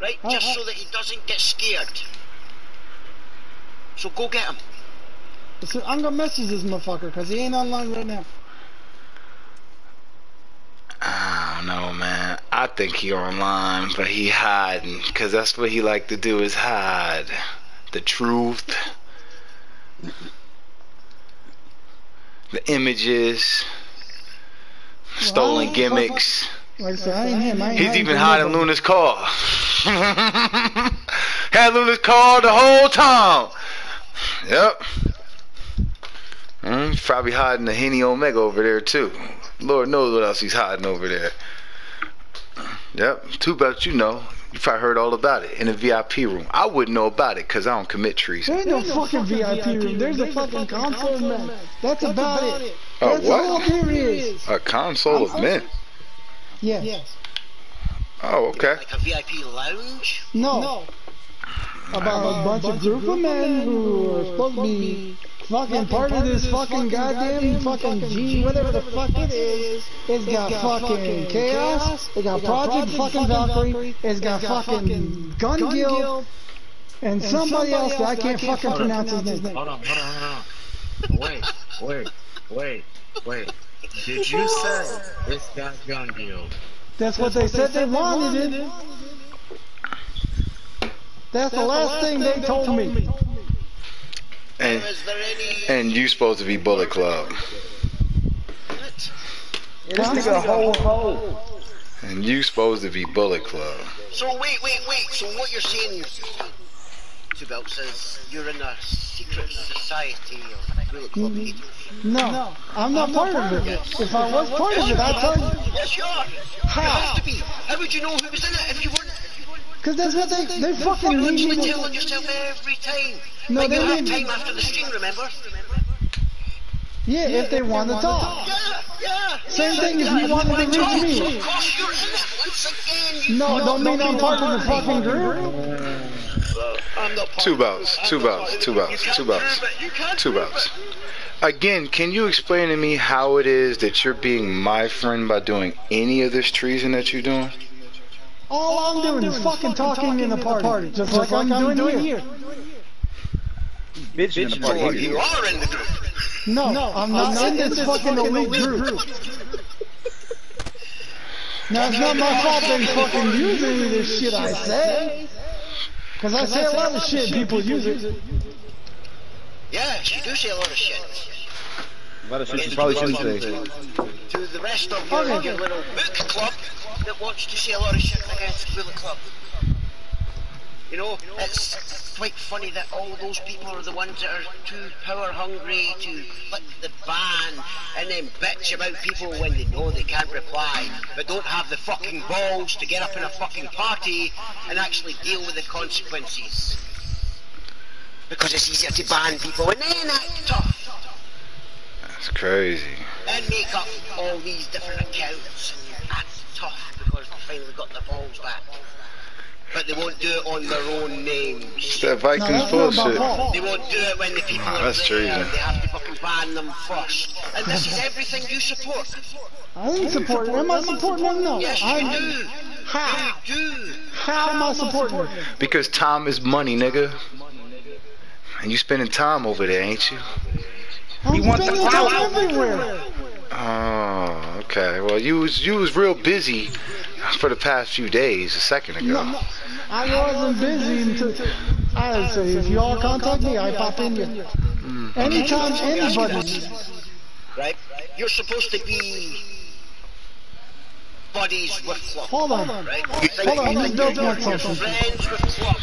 Right? Just so that he doesn't get scared. So go get him. So I'm gonna message this motherfucker because he ain't online right now. I don't know, man. I think he online, but he hiding, because that's what he like to do, is hide the truth, the images, stolen gimmicks. Like I said, I ain't him. He's even hiding Luna's car. Had Luna's car the whole time. Yep. Probably hiding the Henny Omega over there too. Lord knows what else he's hiding over there. Yep. 2 Belts, you know. You probably heard all about it in the VIP room. I wouldn't know about it because I don't commit treason. There ain't no fucking VIP room. There's a fucking console of men. That's about it. Oh, That's what? all there is. A console of men? Yes. Oh, okay. Like a VIP lounge? No. About a bunch of group of men who are supposed to be fucking part of this fucking goddamn fucking G, whatever the fuck it is. It's got fucking Chaos, it's got Project fucking Valkyrie, it's got fucking Gun Guild, and somebody else that I can't fucking pronounce his name. Hold on. Wait. Did you say it's got Gun Guild? That's what they said they wanted it. That's the last thing they told me. And you supposed to be Bullet Club. This nigga a ho. And you supposed to be Bullet Club. So wait. So what you're saying, 2 Belts, says you're in a secret society of Bullet Club haters? No, I'm not part of it. If I was part of it, I'd tell you. Yes, you are. You have to be. How would you know who was in it if you weren't? Because that's what they fucking You're leave literally me. telling yourself every time. No, Like they you have leave time after the stream, remember? Yeah, if they want to talk. Yeah. Same thing as you wanted to reach me. Of course you're in it. Once again, No, don't mean I'm part of the fucking group. I'm not part 2 Belts. Again, can you explain to me how it is that you're being my friend by doing any of this treason that you're doing? All I'm doing is fucking talking in the party, just like I'm doing here. Bitch in the party. You are in the group. No, I'm not in this fucking elite group. Now, it's not my fault they fucking use any of this shit I say. Because I say a lot of shit, people use it. Yes, you do say a lot of shit. A lot of shit you probably shouldn't say. To the rest of your little book club, that wants to say a lot of shit against Bullet Club. You know, it's quite funny that all those people are the ones that are too power hungry to lick the ban and then bitch about people when they know they can't reply, but don't have the fucking balls to get up in a fucking party and actually deal with the consequences. Because it's easier to ban people and then act tough. That's crazy. And make up all these different accounts and act tough because they finally got their balls back. But they won't do it on their own names. It's that Vikings bullshit. They won't do it when the people are that's there. treason. They have to fucking ban them first. And this is everything you support. I didn't support it. Am I supporting them? No. Yes, you do. How? You do. How am I supporting them? Because time is money, nigga. And you spending time over there, ain't you? I'm spending time everywhere. Oh, okay. Well, you was real busy for the past few days a second ago. No, I wasn't busy until I say if you all contact me, I pop in here. Anytime anybody. Right? You're supposed to be buddies with Club. Hold on. Right? Hold on, you don't want You're something. friends with Club.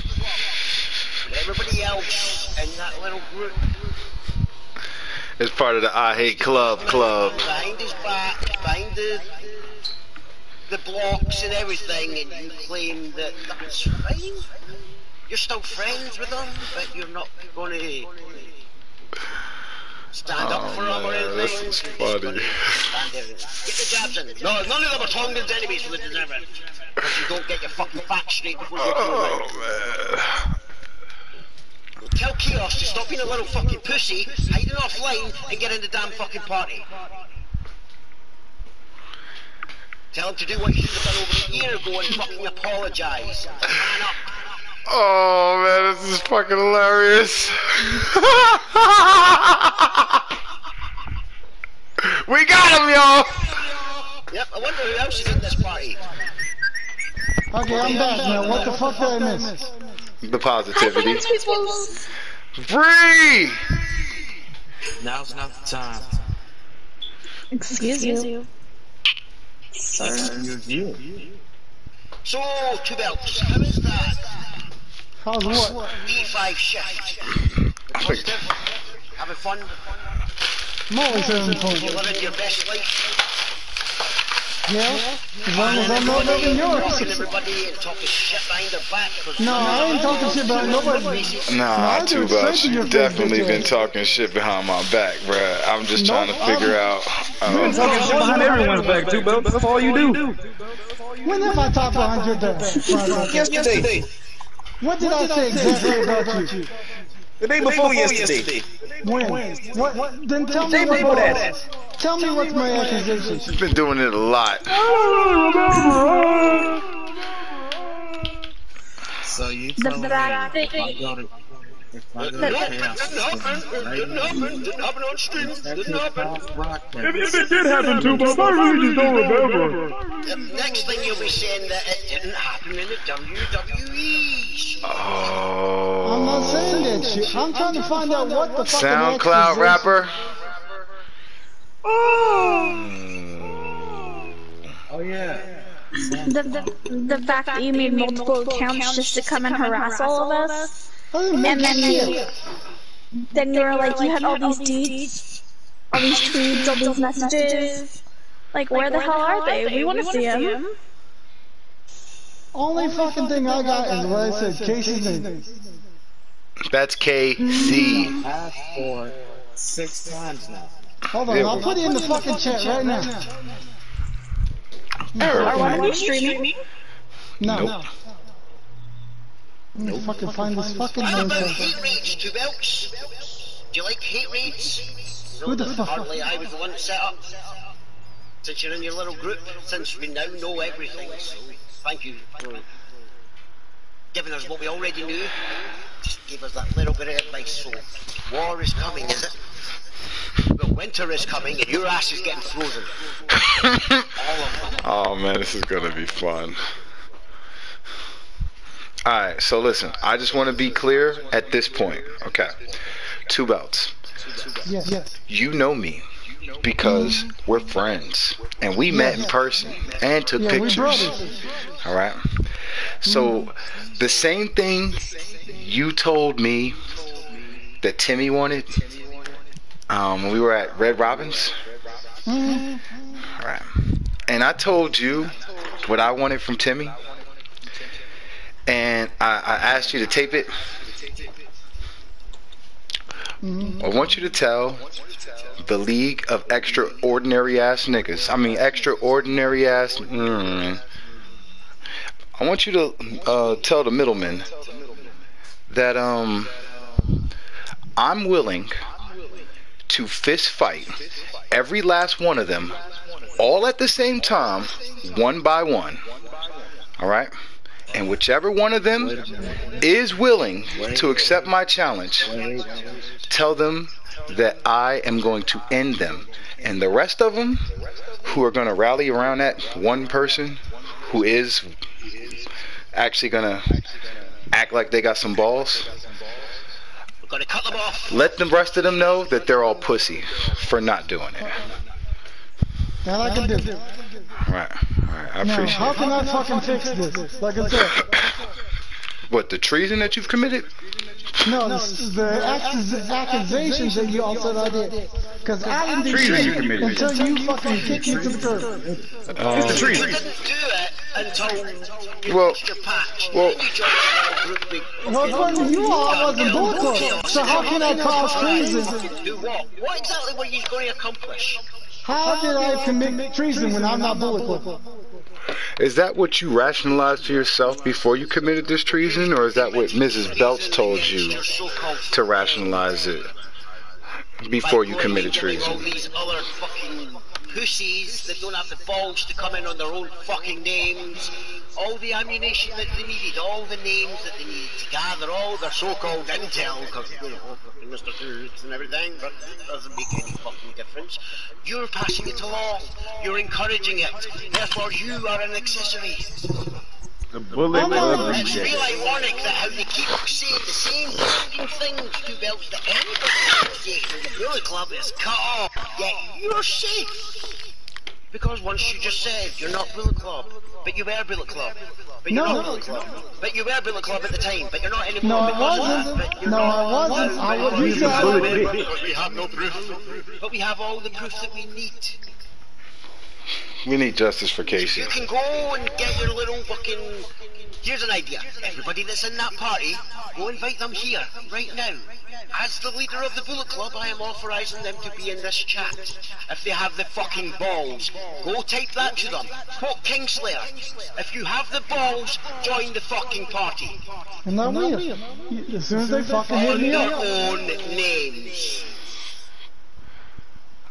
But everybody else in that little group. It's part of the I Hate Club. Behind his back, behind the blocks and everything, and you claim that that's fine. You're still friends with them, but you're not going to stand up for them or anything. This is funny. Stand there and get the jabs in. No, none of them are Tongan's enemies for the deserve it. Because you don't get your fucking facts straight before you come around. Man. Tell Chaos to stop being a little fucking pussy, hiding offline, and get in the damn fucking party. Tell him to do what he should have done over a year ago and fucking apologise. Man up. Oh man, this is fucking hilarious. We got him, y'all. Yep, I wonder who else is in this party. Okay, I'm back now. What the fuck did I miss? The positivity. Free! Now's not the time. Excuse you. Sir. Excuse you. So, 2 belts, how is that? How's what? D5 shift. Positive? Having fun? I'm always having fun. You living your best life? Yeah? As long as I'm not living yours. Talking everybody and talking shit behind their back. No, I ain't talking shit about nobody. Nah, too much. You definitely been talking shit behind my back, bruh. I'm just trying to figure out. Talking shit behind everyone's back too, bro. That's all you do. When have I talked behind your back? Yesterday. What did I say exactly about you? The day before yesterday. When? What? Then tell me what it was. Tell me what's my accusation. You've been doing it a lot. So you tell me if I go to Didn't happen on stream. Didn't happen. It did happen too, but I really just don't remember. The next thing you'll be saying that it didn't happen in the WWE. Oh. I'm not saying that shit. I'm trying to find out what the fucking SoundCloud rapper. Oh yeah. The fact that you made multiple accounts just to come and harass all of us, and then you were like, you had all these tweets, all these messages. Like, where the hell are they? We want to see them. Only fucking thing I got is what I said, Casey's name. That's KC. Asked for 6 times now. Hold on, I'll put it in the fucking chat right now. Are we streaming? No. Nope. Let me fucking find this fucking What name. about hate raids, 2 belts? Do you like hate raids? Who the fuck? Hardly I was the one that set up. Since you're in your little group, since we now know everything, so thank you for giving us what we already knew. Just gave us that little bit of advice. So, war is coming, is it? Well, winter is coming and your ass is getting frozen. Oh man, this is gonna be fun. Alright, so listen, I just want to be clear at this point. Okay. 2 belts. Yes. You know me. because we're friends and we met in person and took pictures. All right. So the same thing you told me that Timmy wanted when we were at Red Robin's. All right. And I told you what I wanted from Timmy. And I asked you to tape it. I want you to tell the League of Extraordinary Ass Niggas. I mean, extraordinary ass. I want you to tell the middlemen that I'm willing to fist fight every last one of them, all at the same time, one by one. All right? And whichever one of them is willing to accept my challenge, tell them that I am going to end them. And the rest of them who are going to rally around that one person who is actually going to act like they got some balls, gonna cut them off. Let the rest of them know that they're all pussy for not doing it. Now I can do it. Right, I appreciate it. How can I fucking fix this? Like I said. What, the treason that you've committed? No, the accusations that you all said I did. Because I didn't do shit until you fucking kicked me to the curb. It's the treason. You didn't do it until you lost your patch. Well, according to you all, I wasn't Bullet Club. So how can I cause treason? Do what? What exactly were you going to accomplish? How did I commit treason when I'm not Bullet Club? Is that what you rationalized to yourself before you committed this treason, or is that what Mrs. Belts told you to rationalize it before you committed treason? All these other fucking pussies that don't have the balls to come in on their own fucking names, all the ammunition that they needed, all the names that they needed to gather all their so-called intel, because, you know, Mr2Weeks and everything, but it doesn't make any fucking difference. You're passing it along, you're encouraging it, therefore you are an accessory. The Bullet Club It's real ironic that how they keep saying the same fucking things to Belts that anybody else says when the Bullet Club is cut off, yet you're safe. Because once you just said you're not Bullet Club, but you were Bullet Club, but you're not Bullet Club, but you were Bullet Club at the time, but you're not anymore. No, I wasn't. No, I wasn't. I wasn't. But we have no proof. But we have all the proof that we need. We need justice for Casey. You can go and get your little fucking... Here's an idea. Everybody that's in that party, go invite them here, right now. As the leader of the Bullet Club, I am authorizing them to be in this chat. If they have the fucking balls, go type that to them. Quote Kingslayer. If you have the balls, join the fucking party. And I will. As soon as they fucking hit me up. On their own names.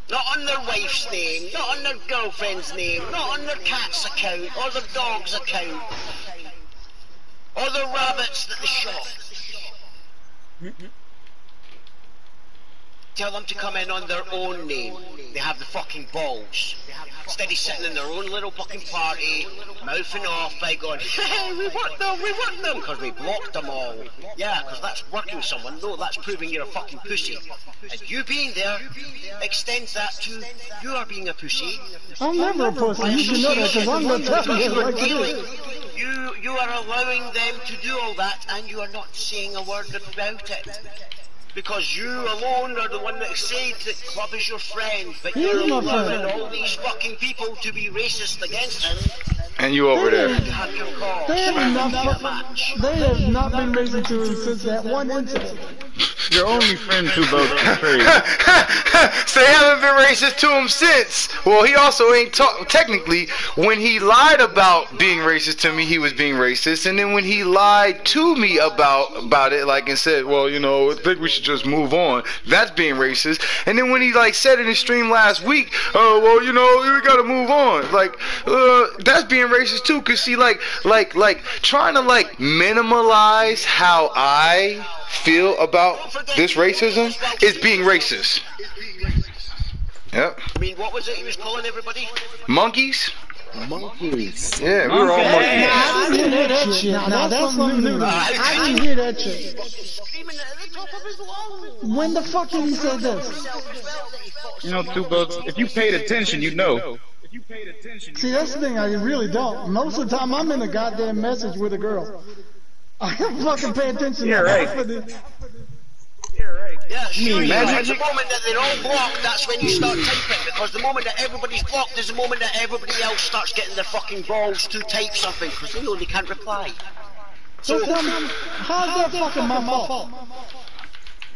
Not on their wife's name, not on their girlfriend's name, not on their cat's account, or their dog's account, or the rabbits that they shot. Tell them to come in on their own name. They have the fucking balls. Instead of sitting in their own little fucking party, mouthing off by going, hey, we want them, because we blocked them all. Yeah, because that's working someone. No, that's proving you're a fucking pussy. And you being there extends that to you are being a pussy. I'm never a pussy. You should know that because I'm not telling you what to do. You are allowing them to do all that, and you are not saying a word about it. Because you alone are the one that said that Club is your friend, but you're allowing all these fucking people to be racist against him. And you over there. They have not been racist to him since that one incident. Your only friend who both trade. So they haven't been racist to him since. Well, he also ain't technically, when he lied about being racist to me, he was being racist. And then when he lied to me about it, like, and said, well, you know, I think we should just move on, that's being racist. And then when he, like, said in his stream last week, oh, well, you know, we gotta move on. Like, that's being racist too, cause see, like, trying to, like, minimalize how I feel about this racism is being racist. Yep. I mean, what was it he was calling everybody? Monkeys? Monkeys. Yeah, we were all monkeys. I didn't hear that shit. Now that's something new. I didn't hear that shit. When the fuck did he say this? You know, $2. If you paid attention, you know. See, that's the thing, I really don't. Most of the time, I'm in a goddamn message with a girl. I don't fucking pay attention to half of this. Yeah, sure. At the moment that they're all blocked, that's when you start typing. Because the moment that everybody's blocked is the moment that everybody else starts getting their fucking balls to type something. Because they know they can't reply. So, how's that fucking my fault?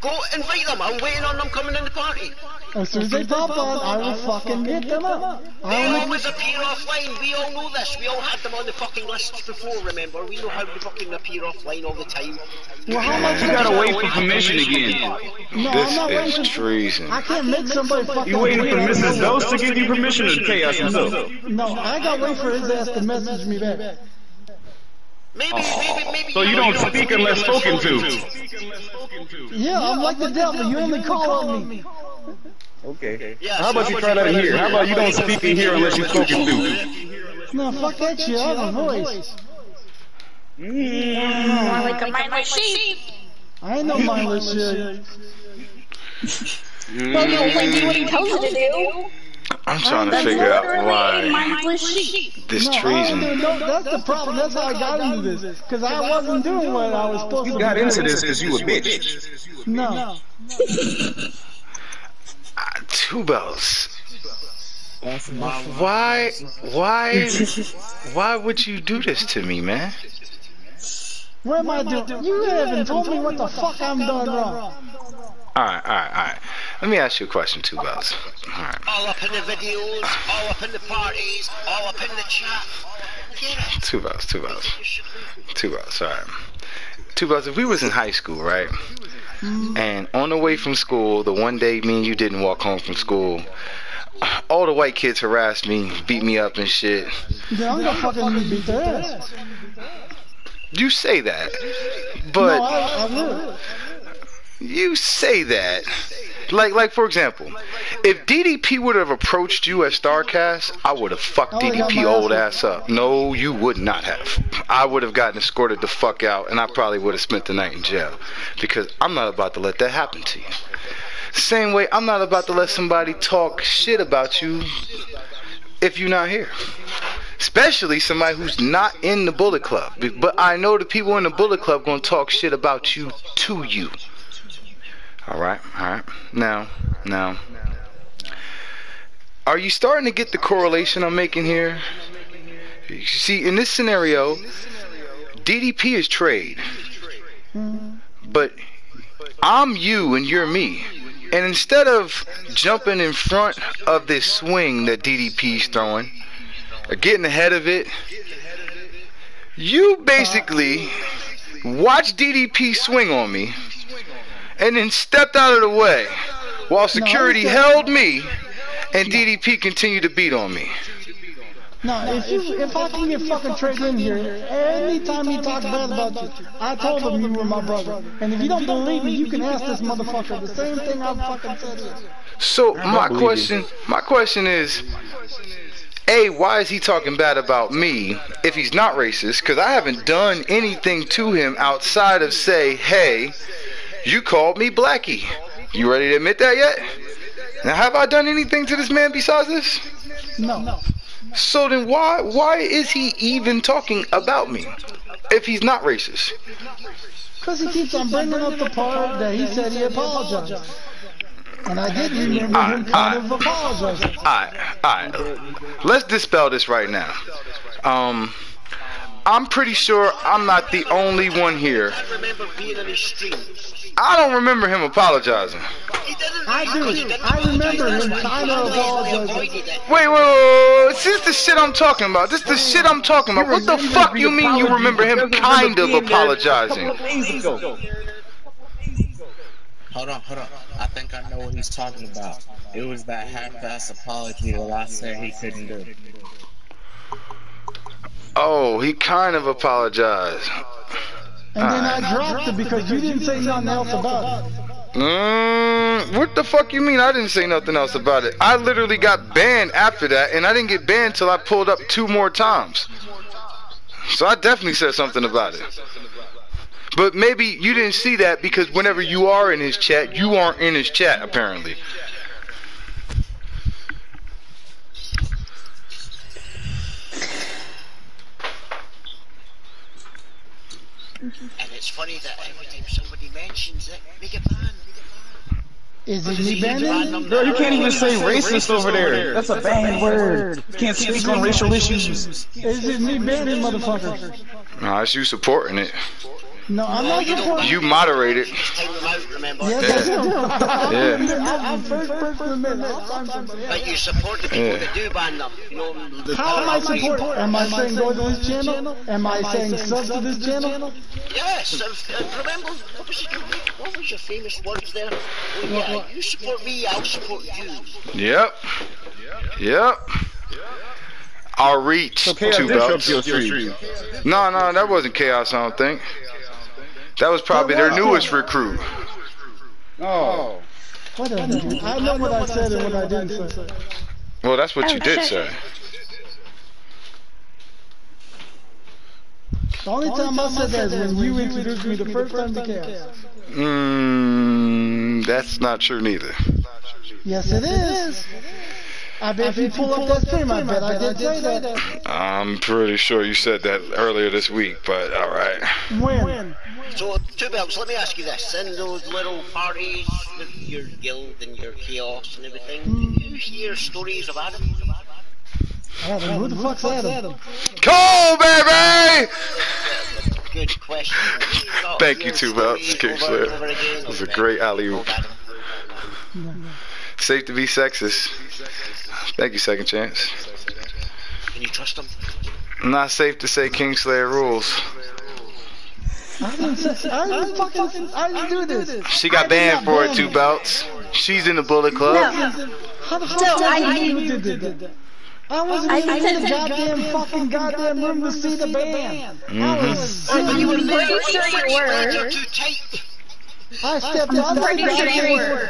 Go invite them. I'm waiting on them coming in the party. As soon as they pop on, I will fucking hit them up. They always appear offline. We all know this. We all had them on the fucking lists before, remember? We know how they fucking appear offline all the time. Well, how much You gotta wait for permission again. No, I'm not waiting This is treason. I can't make somebody fucking... You waiting for Mrs. Dose to give you permission to Chaos himself? No, I gotta wait for his ass to message me back. Maybe. So you don't speak unless spoken to. Yeah, I'm like the devil. You only call on me. Okay. How about you try that in here? How about you don't speak in here unless you're spoken to? No, fuck that shit. I have a voice. More like a mindless sheep. I ain't no mindless shit. Well, you only do what he tells you to do. I'm trying to figure out why Mindless sheep. this No, treason. that's the problem. That's how I got into this. Because I wasn't doing what I was supposed to You be got doing. into this because you a bitch. No. Two bells. That's my Why would you do this to me, man? What am I doing? You haven't told me what the fuck I'm doing wrong. Alright. Let me ask you a question, Two Bells. Alright. All up in the videos, all up in the parties, all up in the chat. Two Bells. Alright. Two Bells, if we was in high school, right? And on the way from school, the one day me and you didn't walk home from school, all the white kids harassed me, beat me up and shit. Then I'm gonna fucking beat their ass. You say that, but No, I will. you say that. Like for example, if DDP would have approached you at StarCast, I would have fucked DDP old ass up. No, you would not have. I would have gotten escorted the fuck out, and I probably would have spent the night in jail. Because I'm not about to let that happen to you. Same way, I'm not about to let somebody talk shit about you if you're not here. Especially somebody who's not in the Bullet Club. But I know the people in the Bullet Club gonna talk shit about you to you. Alright. Now. Are you starting to get the correlation I'm making here? You see, in this scenario, DDP is trade. But I'm you and you're me. And instead of jumping in front of this swing that DDP's throwing, or getting ahead of it, you basically watched DDP swing on me and then stepped out of the way while security held me and DDP continued to beat on me. No, if I can get fucking Trey in here, anytime he talks bad about you, I told him you were my brother. And if you don't believe me, you can ask this motherfucker the same thing I fucking said here. So my question is, A, why is he talking bad about me if he's not racist? Because I haven't done anything to him outside of say, hey, you called me Blackie. You ready to admit that yet? Now, have I done anything to this man besides this? No. So then why is he even talking about me if he's not racist? Because he keeps on bringing up the part that he said he apologized. And I did remember him kind of apologizing. Alright. Let's dispel this right now. I'm pretty sure I'm not the only one here. I don't remember him apologizing. I do. I remember him kind of apologizing. Wait. This is the shit I'm talking about. What the fuck you mean you remember him kind of apologizing? Hold on. I think I know what he's talking about. It was that half-ass apology that I said he couldn't do. Oh, he kind of apologized. And then I dropped it because you didn't say nothing else about it. What the fuck you mean? I didn't say nothing else about it. I literally got banned after that, and I didn't get banned till I pulled up 2 more times. So I definitely said something about it. But maybe you didn't see that because whenever you are in his chat, you aren't in his chat apparently. And it's funny that every time somebody mentions it, they get banned. Is it me banning? Girl, you can't even say racist over there. That's a banned word. You can't speak on racial issues. Is it me banning, motherfucker? Nah, it's you supporting it. No, I'm not supporting. You moderate it. Yes, I do. Yeah. I'm the first person to admit it. But you support the people that do ban them. You know, how am I supporting? Am I saying go to this channel? Am I saying sub to this channel? Yes. Remember, what was your famous words there? Well, yeah, you support me, I'll support you. Yep. Our reach. So 2 belts. No, that wasn't Chaos, I don't think. That was probably their newest recruit. Oh. Whatever. I know what I said and what I didn't say. Well, that's what you did say. The only time I said that is when you introduced me the first time to Chaos. That's not true neither. Yes, it is. I bet if you pull up that stream, I bet I did say that. I'm pretty sure you said that earlier this week, but alright. When? So, 2 belts, let me ask you this. In those little parties with your guild and your chaos and everything, do you hear stories of Adam? Adam? Who the fuck's Adam? Cole, baby! Good question. Thank you, 2 belts, Kickslip. It was a great alley-oop. Safe to be sexist. Thank you, Second Chance. Can you trust him? Not safe to say Kingslayer rules. I didn't do this. She got banned for it, 2 belts. She's in the Bullet Club. How the fuck did that? I wasn't even in the goddamn room to see the ban. You were pretty sure you were. I stepped out. I'm pretty sure you were.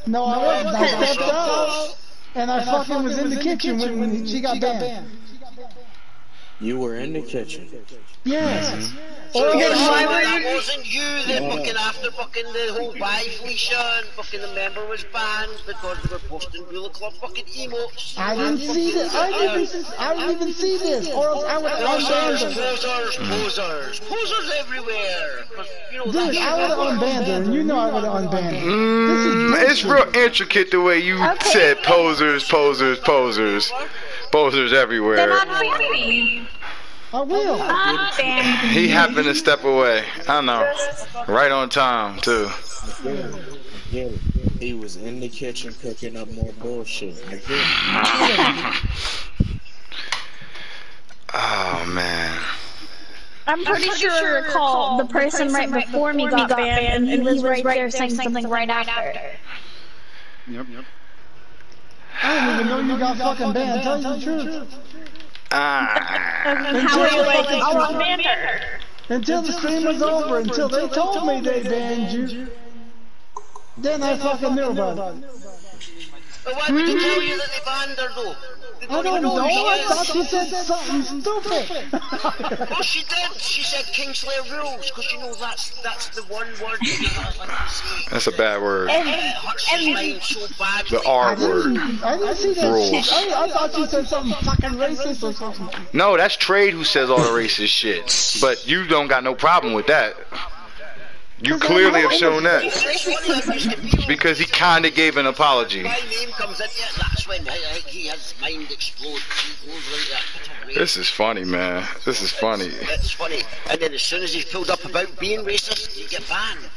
No, I wasn't. I stepped out. And I fucking was in the kitchen when she got banned. You were in the kitchen? Yes. So that wasn't you that fucking after fucking the whole wife Felicia and fucking the member was banned because they were posting Bullet Club fucking emotes. I didn't see this. I didn't even see this. Or else I would have unbanned her. Posers everywhere. You know, dude, I would have unbanned her, and you know I would have unbanned her. It's real intricate the way you said posers everywhere. Then unban me. I will. He happened to step away. I know. Right on time, too. Yeah, he was in the kitchen cooking up more bullshit. Oh, man. I'm pretty sure I recall the person right before me got banned, and he was right there saying something right after. Yep. I didn't even know you got fucking banned. Tell you the truth. How are you like, I'll unban her? Until the stream was over, until they told me they banned you. Then I fucking knew about it. But why would you tell you that they banned her though? I don't know. I thought she said something stupid. Well, she did. She said Kingslayer rules, because you know that's the one word that you're not allowed to say. That's a bad word. It hurts his mind so badly. The R word. I didn't see that. Rules. I thought she said something fucking racist or something. No, that's Trade who says all the racist shit. But you don't got no problem with that. You clearly have shown that. Because he kind of gave an apology. My name comes in, yeah, that's when he has his mind explodes. He goes like that. This is funny, man. This is funny. It's funny. And then as soon as he's pulled up about being racist, you get banned.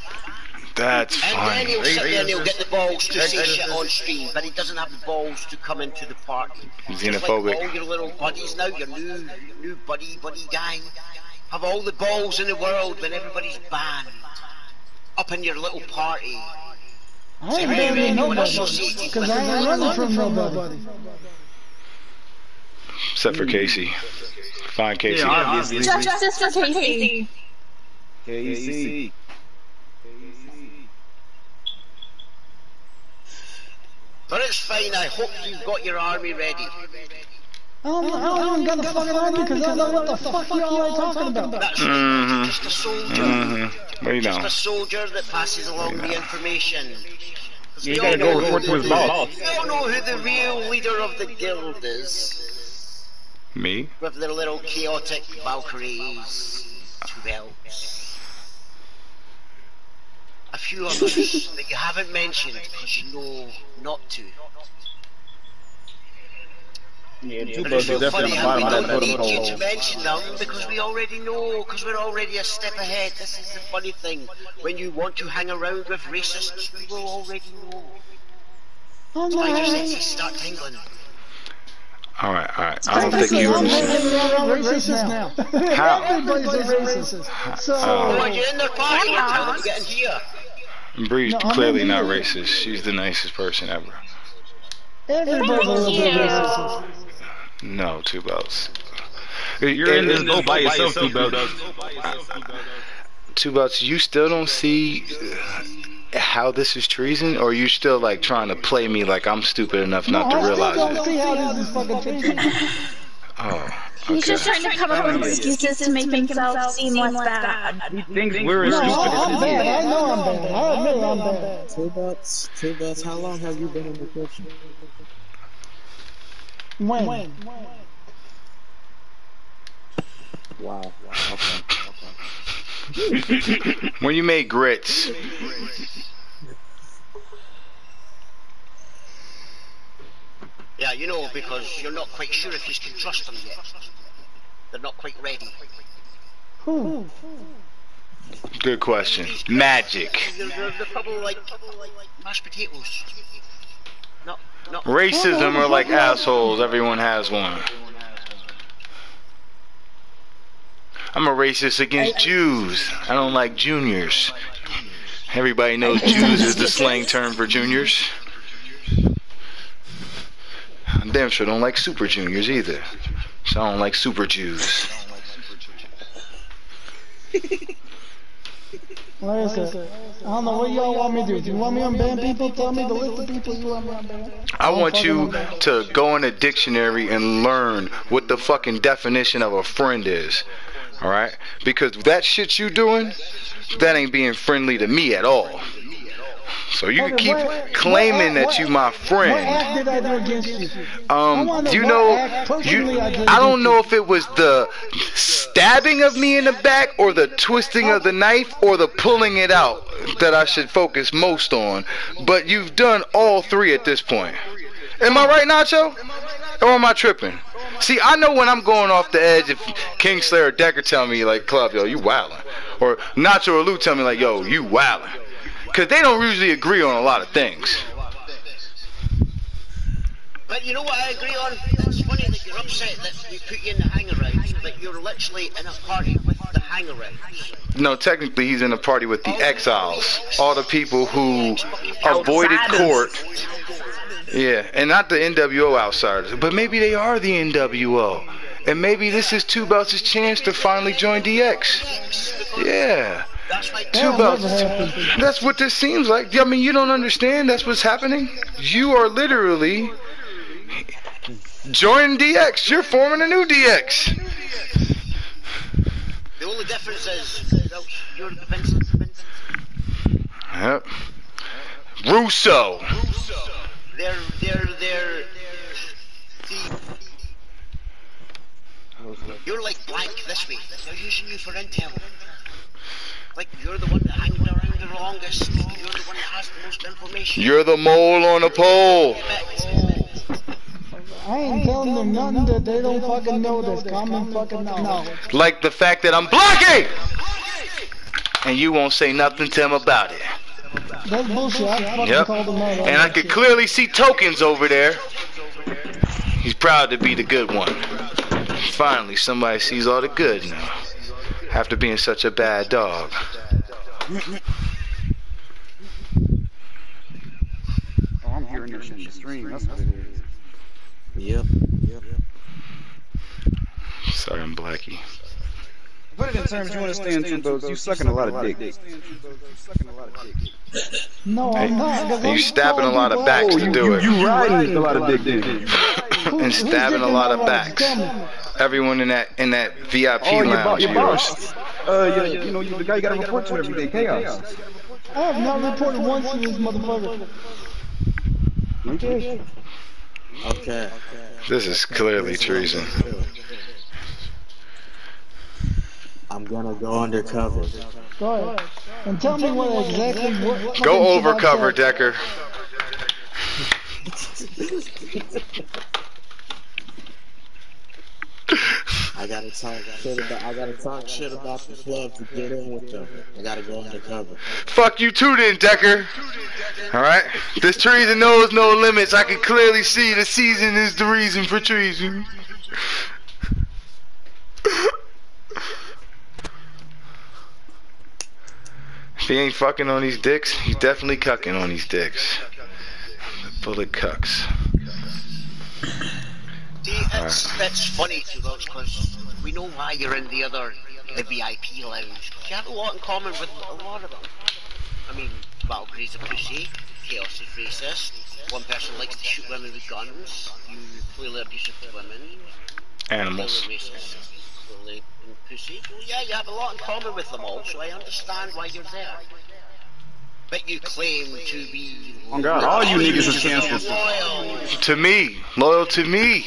That's funny. And then he'll sit there and he'll get the balls to say shit on stream, but he doesn't have the balls to come into the party. Xenophobic. Like all your little buddies now, your new buddy gang, have all the balls in the world when everybody's banned. Up in your little party. I ain't banning nobody, because I ain't running from nobody. Except for Casey. Fine, Casey. Yeah, obviously. Justice for Casey. Casey. But it's fine, I hope you've got your army ready. I don't even got the fucking army because I don't know what the fuck you all are talking about. That's right, just a soldier. Just a soldier that passes along the information. You gotta go report to his boss. We all know who the real leader of the guild is. Me? With their little chaotic Valkyries, 2 belts. A few others that you haven't mentioned because you know not to. Yeah, 2 belts is definitely on the bottom of that totem pole. I don't need you to mention them because we already know, because we're already a step ahead. This is the funny thing. When you want to hang around with racists, we will already know. Spider senses start tingling. Alright. I don't think you racist now. How? Everybody's a racist. So, are you in their party? Tell them to get in here. Bree's clearly not racist. She's the nicest person ever. Everybody's a little bit racist. No, 2 belts. You're in this boat by yourself, 2 belts. 2 belts, you still don't see how this is treason, or are you still like trying to play me like I'm stupid enough not to realize I still don't see how this is fucking treason. Oh. He's just trying to come up with excuses to make himself seem less bad. He thinks we're as stupid as I'm he bad. is. I know I'm bad. I admit I'm bad. 2 belts. How long have you been in the kitchen? When? Wow. Okay. When you made grits. Yeah, you know, because you're not quite sure if you can trust them yet. They're not quite ready. Who? Good question. Magic. They're probably like mashed potatoes. Not Racism are like assholes. Everyone has one. I'm a racist against Jews. I don't like juniors. Everybody knows Jews is the slang term for juniors. I damn sure don't like super juniors either. So I don't like super Jews. What is it? I don't know what y'all want me to do. Do you want me to unban people? Tell me the list of people you want me to unban. I want you to go in a dictionary and learn what the fucking definition of a friend is. Alright? Because that shit you doing, that ain't being friendly to me at all. So you can keep claiming that you my friend. What act did I do against you? I don't know if it was the stabbing of me in the back or the twisting of the knife or the pulling it out that I should focus most on. But you've done all 3 at this point. Am I right, Nacho? Or am I tripping? See, I know when I'm going off the edge if Kingslayer or Decker tell me like, Club, yo, you wildin'. Or Nacho or Lou tell me like, yo, you wildin'. Because they don't usually agree on a lot of things. But you know what I agree on? It's funny that you're upset that we put you in the hang-arounds, but you're literally in a party with the hang-arounds. No, technically he's in a party with the exiles. All the people who avoided court. Yeah, and not the NWO outsiders. But maybe they are the NWO. And maybe this is 2 Belts' chance to finally join DX. Yeah. 2 Belts. That's what this seems like. I mean, you don't understand that's what's happening? You are literally joining DX. You're forming a new DX. The only difference is you're the Vincent. Yep. Russo. You're like blank this week. They're using you for intel. Like you're the one that hangs around the longest. You're the one that has the most information. You're the mole on a pole. I ain't telling them nothing that they don't fucking know that's common fucking knowledge. Like the fact that I'm blocking! And you won't say nothing to him about it. That's bullshit. I fucking called them out. And I could clearly see Tokens over there. He's proud to be the good one. Finally, somebody sees all the good now. After being such a bad dog. Oh, I'm hearing this in the stream. That's what it is. Yep. Sorry, I'm Blackie. Put it in terms you understand too, though. You sucking a lot of dick. No, I'm not. And you stabbing a lot of backs to do it. You riding a lot of dick then. And stabbing a lot of backs. Everyone in that VIP lounge. Your boss. You know, the guy you gotta report to every day. Chaos. I have not reported once to this motherfucker. Okay. This is clearly treason. I'm gonna go undercover. Go ahead. And tell me what exactly what. Go over cover, Decker. I gotta talk shit about the club to get in with them. I gotta go undercover. Fuck you too then, Decker. Alright? This treason knows no limits. I can clearly see the season is the reason for treason. If he ain't fucking on these dicks, he's definitely cucking on these dicks. Full of cucks. See, it's funny to us because we know why you're in the VIP lounge. You have a lot in common with a lot of them. I mean, Valkyrie's a pussy, Chaos is racist, one person likes to shoot women with guns, you clearly abusive to women, Animals. Clearly racist, clearly pussy. Well, yeah, you have a lot in common with them all, so I understand why you're there. But you claim to be... Oh God, all you niggas is canceled. To me. Loyal to me.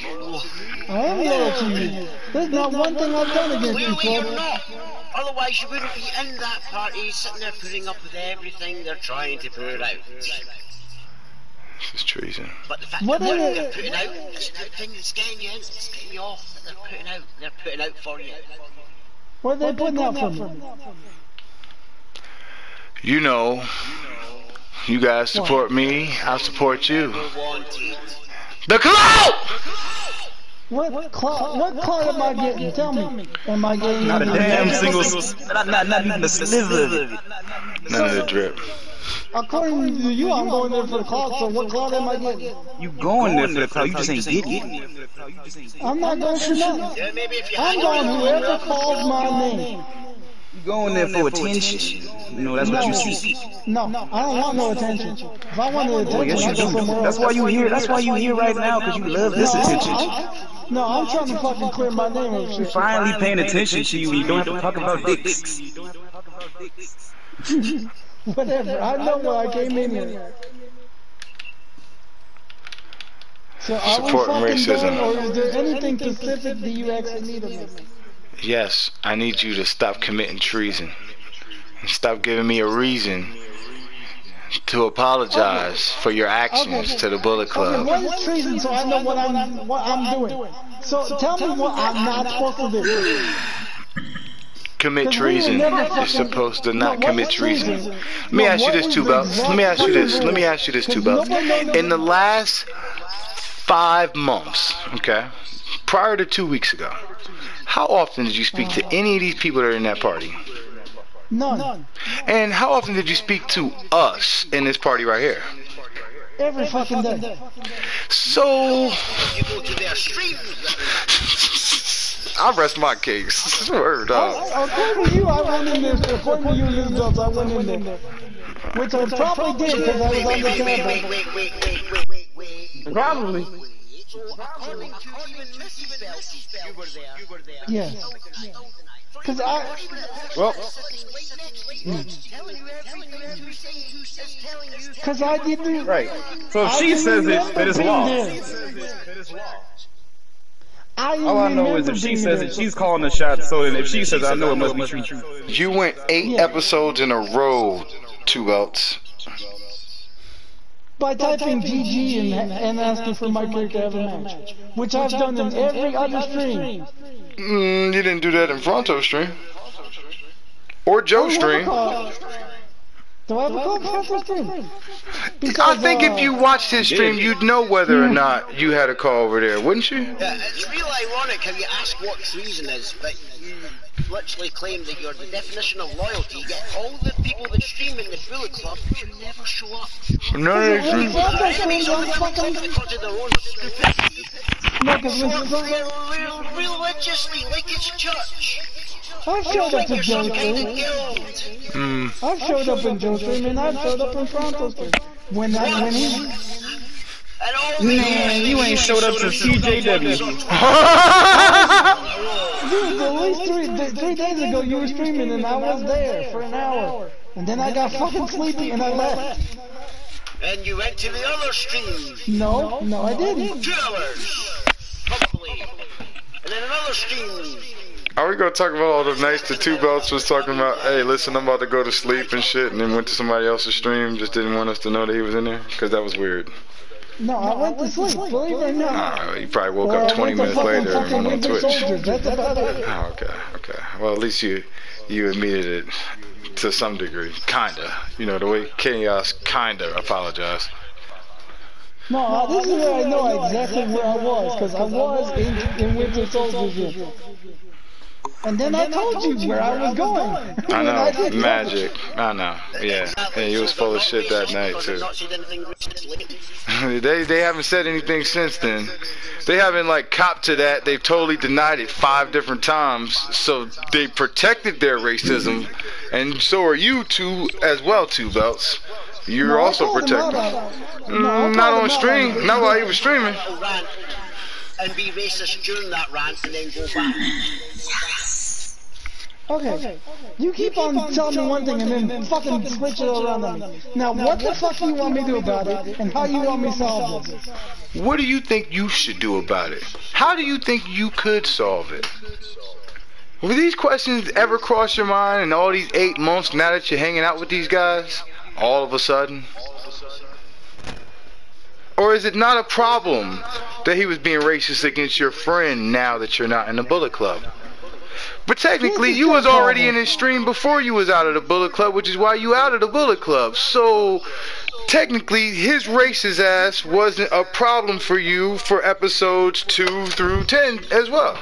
I am loyal to you. There's not one thing I've done against you, Clearly you're not. Otherwise you wouldn't be in that party, sitting there putting up with everything they're trying to put out. This is treason. But the fact that they're putting out, it's the thing that's getting you in, it's getting you off. They're putting out for you. What are they putting out for me? You know, you guys support me, I support you. The clout! What clout am I getting? Tell me. Am I getting... Not a damn single... Not even a slither. None of the drip. According to you, I'm going there for the clout, so what clout am I getting? You going there for the clout, you just ain't getting it. I'm not going for nothing. I'm going whoever calls my name. You going there for attention. You know, that's what you seek. No, I don't want no attention. If I want the attention, I'll go somewhere else. That's why you here. That's why you here right now, because you love this attention. No, I'm trying to fucking clear my name up. You're finally paying attention to you. You don't have to talk about dicks. Whatever. I know why I came in here. So are we Supporting fucking racism. done, or is there anything specific that you actually need of me? Yes, I need you to stop committing treason. And stop giving me a reason to apologize for your actions to the Bullet Club. Okay, what is treason so I know what I'm doing? So tell me what I'm not supposed to do. Commit treason. You're supposed to not commit treason. Let me ask you this, Two Belts. Let me ask you this, Two Belts. In the last 5 months, okay, prior to 2 weeks ago, how often did you speak to any of these people that are in that party? None. And how often did you speak to us in this party right here? Every fucking day. So... You go to their stream. I rest my case. Word up. According to you, I went in there. According to you, Liz Belts, I went in there. Which I probably did because I was undercover. Wait. Probably. According to even Mrs. Belts, you were there. Yes. Because I... Well... Because I didn't... Right. So if she says it, that is law. All I know is if she says it, she's calling the shots. So if she says, I know it must be true. You went 8 episodes in a row, Two Belts. By typing GG and asking for my character to have a match. Which I've done in every other stream. You didn't do that in Fronto stream. Or Joe stream. Do I have a call Fronto stream? I think if you watched his stream, you'd know whether or not you had a call over there, wouldn't you? Yeah, it's real ironic how you ask what treason is, but you literally claim that you're the definition of loyalty, yet all the people that stream in the Bullet Club, you never show up. No, Enemies on the fucking because of their own stupidity. No, because religiously, like it's church. I've showed up in Joe Stream. I've showed up in Joe Stream, and I've showed up in Toronto Stream. When he... Man, you ain't showed up to CJW. Dude, at least 3 days ago you were streaming and I was there for an hour. And then I got fucking sleepy and I left. And you went to the other stream. No, I didn't. 2 hours. Probably. And then another stream. Are we gonna talk about all the nights the 2 belts was talking about? Hey, listen, I'm about to go to sleep and shit, and then went to somebody else's stream, just didn't want us to know that he was in there? Because that was weird. No, I went to sleep, believe it or not. You probably woke up 20 minutes later and went on Twitch. That's about it. Oh, okay. Well, at least you admitted it to some degree. Kinda. You know, the way Chaos kinda apologized. No, this is where I know exactly where I was, because I was in Winter Soldier Gym. And then I told you where I was going. I know, magic. I know, yeah. And he was full of shit that night too. They haven't said anything since then. They haven't like copped to that. They've totally denied it 5 different times. So they protected their racism, and so are you two as well, 2 belts. You're also protected. Not on stream. Not while he was streaming. And be racist during that rant and then go back. Okay, you keep on telling me one thing and then fucking switch it around on me. Now, what the fuck do you want me to do about it, and how you want me to solve this? What do you think you should do about it? How do you think you could solve it? Will these questions ever cross your mind in all these 8 months now that you're hanging out with these guys? All of a sudden? Or is it not a problem that he was being racist against your friend now that you're not in the Bullet Club? But technically, you was already in his stream before you was out of the Bullet Club, which is why you out of the Bullet Club. So, technically, his racist ass wasn't a problem for you for episodes 2 through 10 as well.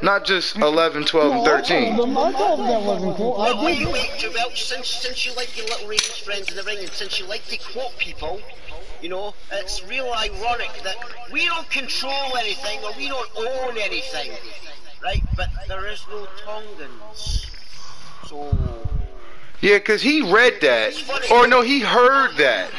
Not just 11, 12, and 13. I told them that wasn't cool. Wait, since you like your little racist friends in the ring, and since you like to quote people, you know, it's real ironic that we don't control anything or we don't own anything. Right, but there is no Tongans. So... Yeah, because he read that. Or no, he heard that.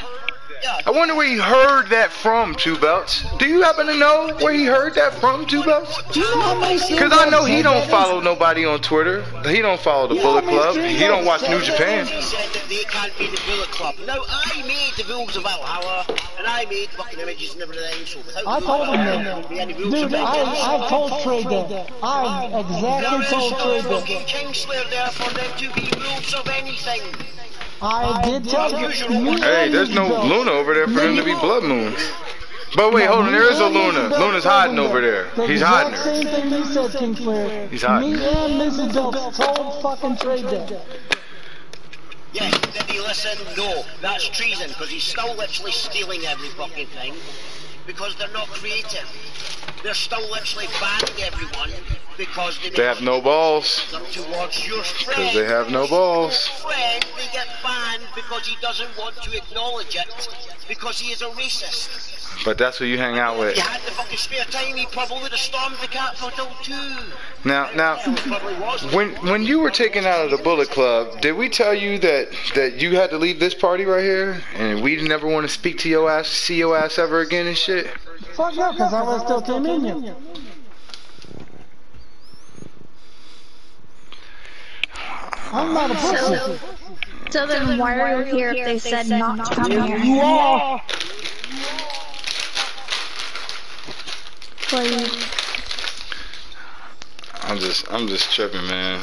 I wonder where he heard that from, 2 belts. Do you happen to know where he heard that from, 2 belts? Because I know he don't follow nobody on Twitter. He don't follow the Bullet Club. He don't watch New Japan. He said that they can't be the Bullet Club. Now, I made the rules of Valhalla, and I made fucking images and everything, so without I told him that. Dude, I told Trey that. I exactly told Trey that. Fucking Kingslayer there for them to be rules of anything. I did tell you. Hey, there's no Luna over there for them to be Blood Moon. But wait, hold on, there is a Luna. Luna's hiding over there. He's hiding her. Same thing you said, Kingslayer. He's hiding her. Me and Mrs. Dubs told fucking Trey that. Yeah, did he listen? No, that's treason, because he's still literally stealing every fucking thing. Because they're not creative. They're still literally banning everyone because they have no balls. Towards your friend. Because they have no balls. Friend, they get banned because he doesn't want to acknowledge it because he is a racist. But that's who you hang out with. If he had the fucking spare time, he probably would have stormed the Capitol too. Now, when you were taken out of the Bullet Club, did we tell you that you had to leave this party right here, and we never want to speak to your ass, see your ass ever again and shit? Fuck no, because I was still came in here. I'm not a pussy. So then why are you here if they said not to come here? You are. Please. I'm just tripping, man.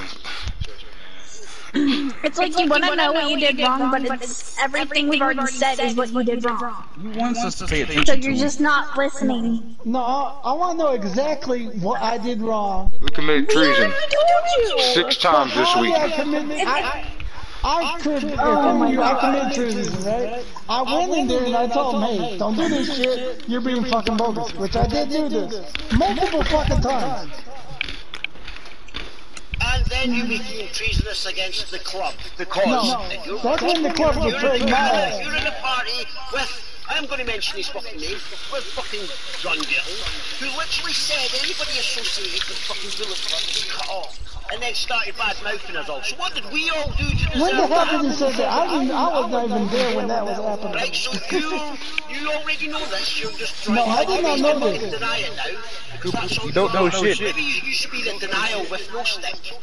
It's like you want to know what you did wrong, but it's everything we've already said is what you did wrong. You want us to pay attention. So you're just not listening. No, I want to know exactly what I did wrong. We committed treason 6 times this week. I committed treason, right? I went in there and I told them, hey, don't do this shit. You're being fucking bogus, which I did do this multiple fucking times. And then you became treasonous against the club because that's when the club betrayed my ass. You're in a party with, I'm going to mention his fucking name, with fucking Gun Girl, who literally said anybody associated with fucking Bullet Club is cut off. and then started bad mouthing us all. So what did we all do to deserve When the hell that? did you say that? I was not even there when that was happening. Right, so you already know this. You're just trying No, I did not know to this. deny it now. Because that's all You don't know shit. Maybe you should be the denial with no stick.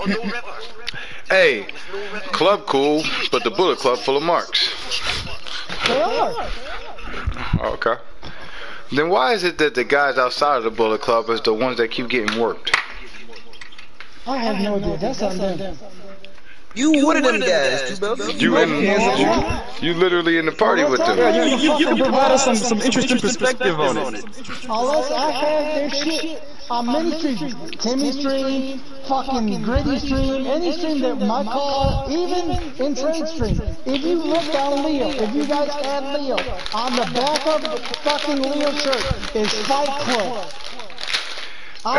Or no river. Hey, club cool, but the Bullet Club full of marks. They are. Okay. Then why is it that the guys outside of the Bullet Club is the ones that keep getting worked? I have no idea. That's on them. You one of them guys, You literally in the party with them. Yeah, you can provide us some interesting perspective on it. Unless I have their shit on many streams, Timmy stream, fucking Gritty stream, any stream that my car, even in trade stream. If you look on Leo, if you guys have Leo, on the back of the fucking Leo shirt is Fight Club.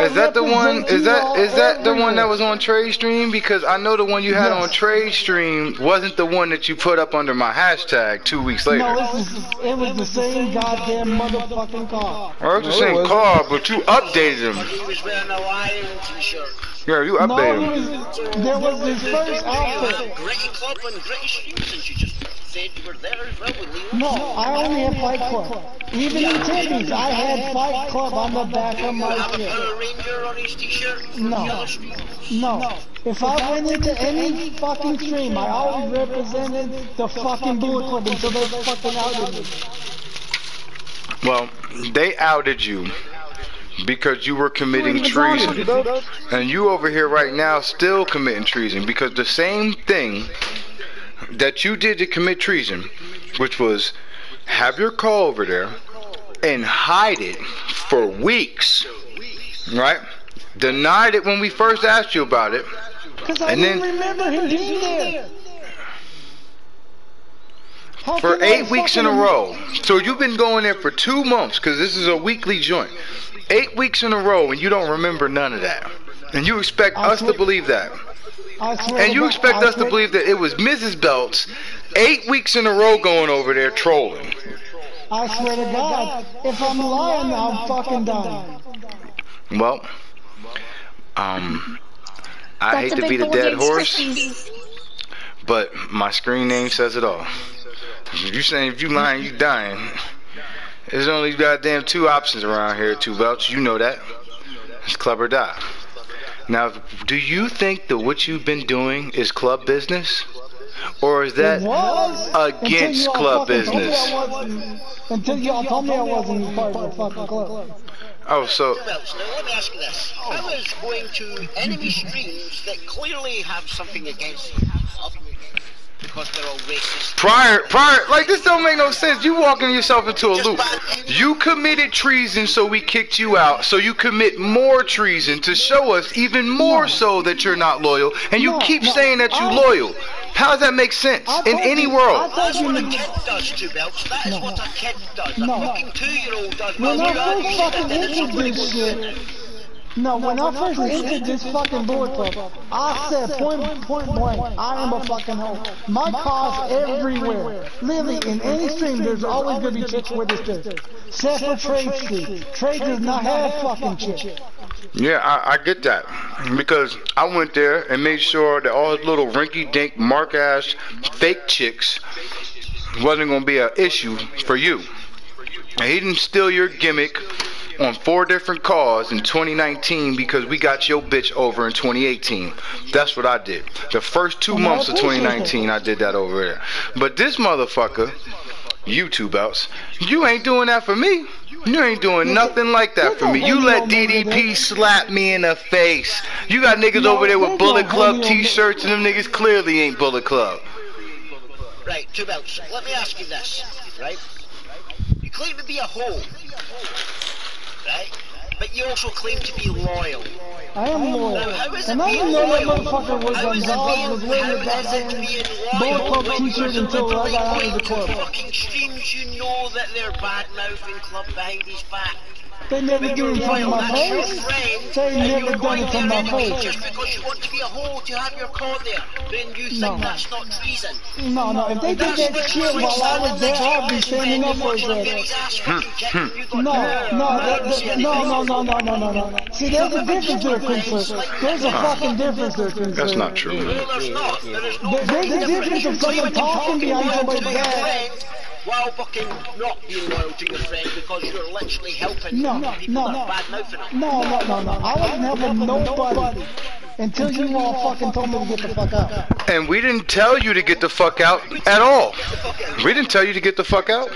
Is that the one? Is that the one that was on Trade Stream? Because I know the one you had on Trade Stream wasn't the one that you put up under my hashtag 2 weeks later. No, it was the same goddamn motherfucking car. Well, it was the same car, but you updated him. He was wearing a lion t-shirt. Yeah, you updated him. There was his first outfit. Gritty Club and Gritty Stream, since you just said you were there as well with Leo. No, I only had Fight Club. Even in Timmy's, I had Fight Club on the back of my shit. Power Ranger on his t-shirt? No. No. If I went into any fucking stream, I always represented the fucking Bullet Club until they fucking outed me. Well, they outed you because you were committing treason. And you over here right now still committing treason because the same thing that you did to commit treason, which was have your car over there and hide it for weeks, right? Denied it when we first asked you about it. Because I didn't remember him being there. For 8 weeks in a row. So you've been going there for 2 months because this is a weekly joint. 8 weeks in a row and you don't remember none of that. And you expect us to believe that. And you expect us to believe that it was Mrs. Belts 8 weeks in a row going over there trolling. I swear to God, if I'm lying, I'm fucking dying. Well, I hate to be the dead horse, but my screen name says it all. If you saying if you lying, you dying. There's only goddamn 2 options around here, 2 belts. You know that. It's club or die. Now, do you think that what you've been doing is club business? Or is that against club business? Until y'all told me I wasn't part of the fucking club. Oh, so... Now, let me ask you this. I was going to enemy streams that clearly have something against you. Because they're all racist. Prior, like this don't make no sense. You walking yourself into a loop. You committed treason, so we kicked you out. So you commit more treason to show us even more so that you're not loyal. And you keep saying that you're loyal. How does that make sense in any world? That's what a kid does, 2 belts. That is what a kid does. A fucking 2-year-old does. When I first fucking entered this shit. No, when I first entered this fucking Bullet Club, I said point blank, I am a fucking hoe. My car's everywhere. Literally, in any stream, there's always gonna be chicks with us there. Except for Trade Street. Trade does not have fucking chicks. Yeah, I get that. Because I went there and made sure that all those little rinky-dink, mark-ass, fake chicks wasn't gonna be an issue for you. And he didn't steal your gimmick on 4 different cars in 2019 because we got your bitch over in 2018. That's what I did. The first 2 months of 2019, I did that over there. But this motherfucker, you 2 belts, you ain't doing that for me. You ain't doing nothing like that for me. You let DDP slap me in the face. You got niggas over there with Bullet Club t-shirts and them niggas clearly ain't Bullet Club. Right, 2 belts. Let me ask you this, right? You claim to be a hoe. Right? But you also claim to be loyal. I am loyal. And I didn't know that motherfucker was involved with wearing the goddamn Bullet Club t-shirt until I got out of the club. Fucking streams, you know that they're bad-mouthing club behind his back. They never do it in front of my face. They never done it to my face. Just because you want to be a hoe to have your car there, then you think that's not treason. No, if they did that shit while I was there, I'd be standing up for his ass. No, See, there's a difference there, Queensler. There's a fucking difference there, Queensler. That's not true. No, there's not. There's no There's a difference of someone talking behind somebody's back. While fucking not being loyal to your friend because you're literally helping people that are bad mouthing them. No. I wasn't helping nobody until you all fucking told me to get the fuck out. And we didn't tell you to get the fuck out at all. We didn't tell you to get the fuck out.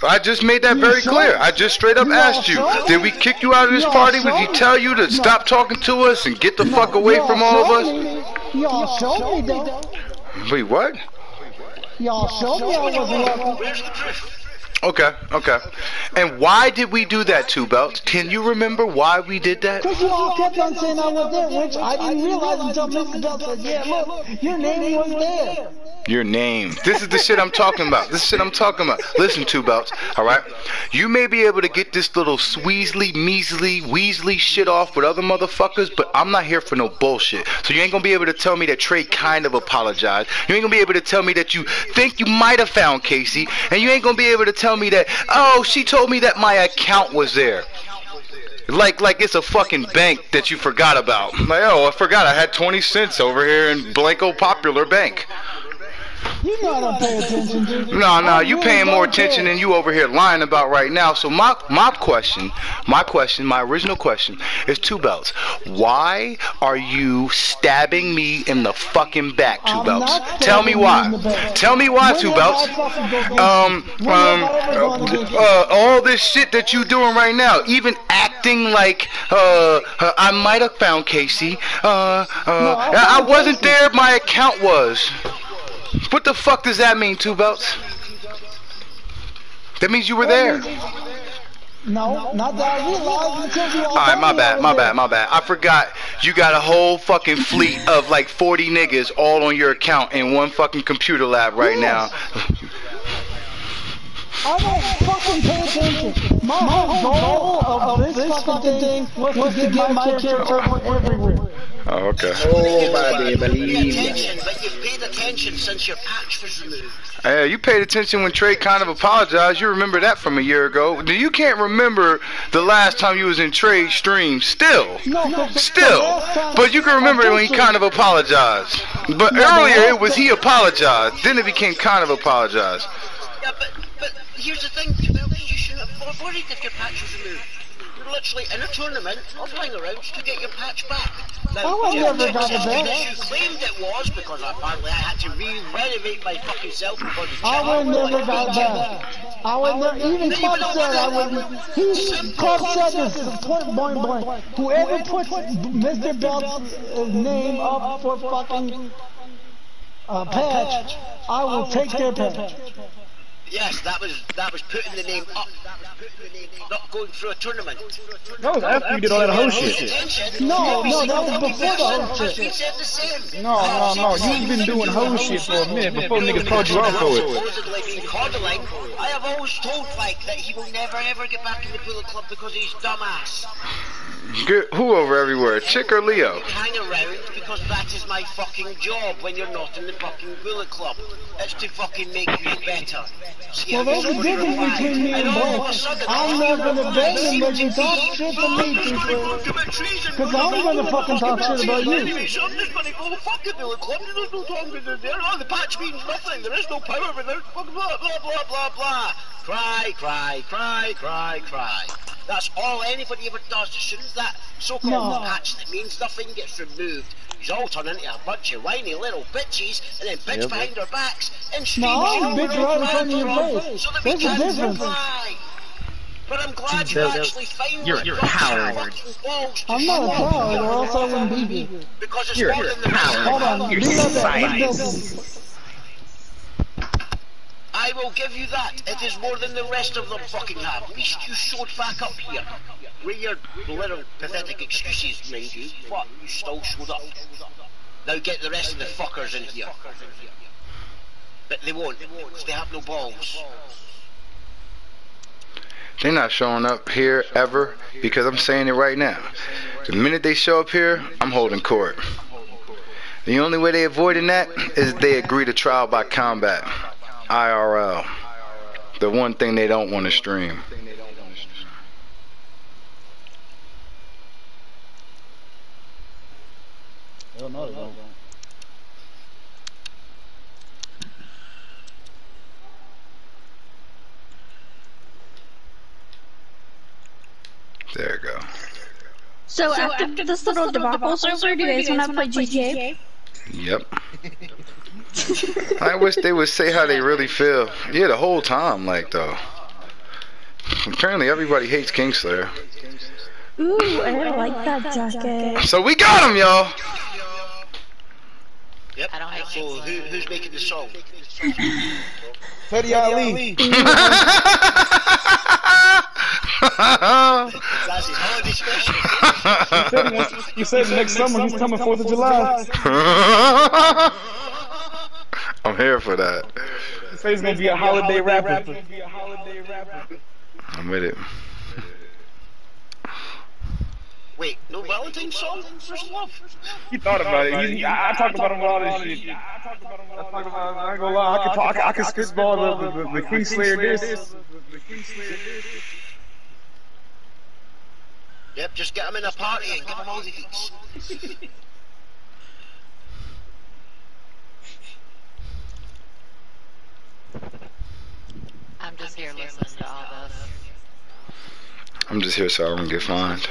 I just made that very clear. I just straight up asked you, did we kick you out of this party? Did we tell you to stop talking to us and get the fuck away from all of us? Y'all showed me though. Wait, what? Y'all showed me I wasn't welcome. Okay. And why did we do that, Two Belts? Can you remember why we did that? Because you all kept on saying I was there, which I didn't realize until Mr. Belt said, yeah, look, your name was there. Your name. This is the shit I'm talking about. Listen, Two Belts, alright? You may be able to get this little Weasley shit off with other motherfuckers, but I'm not here for no bullshit. So you ain't gonna be able to tell me that Trey kind of apologized. You ain't gonna be able to tell me that you think you might have found Casey. And you ain't gonna be able to tell me that, oh, she told me that my account was there. Like it's a fucking bank that you forgot about. Like, oh, I forgot I had 20 cents over here in Blanco Popular Bank. You know I don't pay attention, dude. No, you paying more attention than you over here lying about right now. So my original question is Two Belts. Why are you stabbing me in the fucking back, Two Belts? Tell me why. Tell me why, Two Belts. All this shit that you doing right now, even acting like I might have found Casey. I wasn't there. My account was. What the fuck does that mean, Two Belts? That means you were there. No, not that I realized until you all Alright, my bad. I forgot you got a whole fucking fleet of like 40 niggas all on your account in one fucking computer lab right now. I don't fucking pay attention. My whole goal of this fucking thing was to get my character everywhere. Oh, okay. Oh, my believe but you've paid attention since your patch was removed. Yeah, you paid attention when Trey kind of apologized. You remember that from a year ago. You can't remember the last time you was in Trey's stream. Still. But you can remember when he kind of apologized. But earlier it was he apologized. Then it became kind of apologized. Yeah, but here's the thing. You shouldn't have worried if your patch was removed. You're literally in a tournament or playing around to get your patch back. Now, never got it back. You claimed it was because apparently I had to re-renovate my fucking self because I would never got it back. I would never, even Club said I wouldn't. Club said this, point blank. Whoever puts Mr. Belt's name up for fucking patch, I will take their patch. Yes, that was putting the name up, not going through a tournament. That was after you did all that whole shit. No, that was before the whole shit. No, you've been doing whole shit for a minute before niggas called you out for it. Supposedly being coddling, I have always told Mike that he will never ever get back in the Bullet Club because he's dumbass. Who over everywhere, Chick or Leo? Hang around because that is my fucking job when you're not in the fucking Bullet Club. It's to fucking make you better. See, well, there's a difference between me and Blake. I'm not gonna beg him that you talk shit to me, because I'm gonna fucking talk shit about you. Fuck the Bullet Club, there's no talking there. Oh, the patch means nothing. There is no power, but there's fucking blah, blah, blah, blah, blah. Cry. That's all anybody ever does. As soon as that so-called patch that means nothing gets removed, he's all turned into a bunch of whiny little bitches and then bitch behind their backs and scream bitch right in front of your face. So that we can cry. But I'm glad you actually finally you're a coward. I'm not a coward, or else I wouldn't be here. Because it's more than the Hold on, you're silent. I will give you that. It is more than the rest of them fucking have. At least you showed back up here. With your little pathetic excuses, mind you. What? You still showed up. Now get the rest of the fuckers in here. But they won't, because they have no balls. They're not showing up here ever, because I'm saying it right now. The minute they show up here, I'm holding court. The only way they avoiding that is they agree to trial by combat. IRL. The one thing they don't want to stream. Hell no, they don't. There you go. So after this little debacle's over, do you guys want to play GTA? Yep. I wish they would say how they really feel. Yeah, the whole time, like, though. Apparently everybody hates Kingslayer. Ooh, I like that jacket. So we got him, y'all. Yep. So who's making the song? Teddy Ali. That's his holiday special. He said next summer he's coming 4th of July. I'm here for that. He said he's gonna be a holiday rapper. I'm with it. Wait, no Valentine's song? First love. He thought about it. I talked about him with all this shit. I ain't gonna lie. I can spitball the Kingslayer this. Yep, just get him in a party and give him all the heats. I'm just here listening to all this. I'm just here so I don't get fined.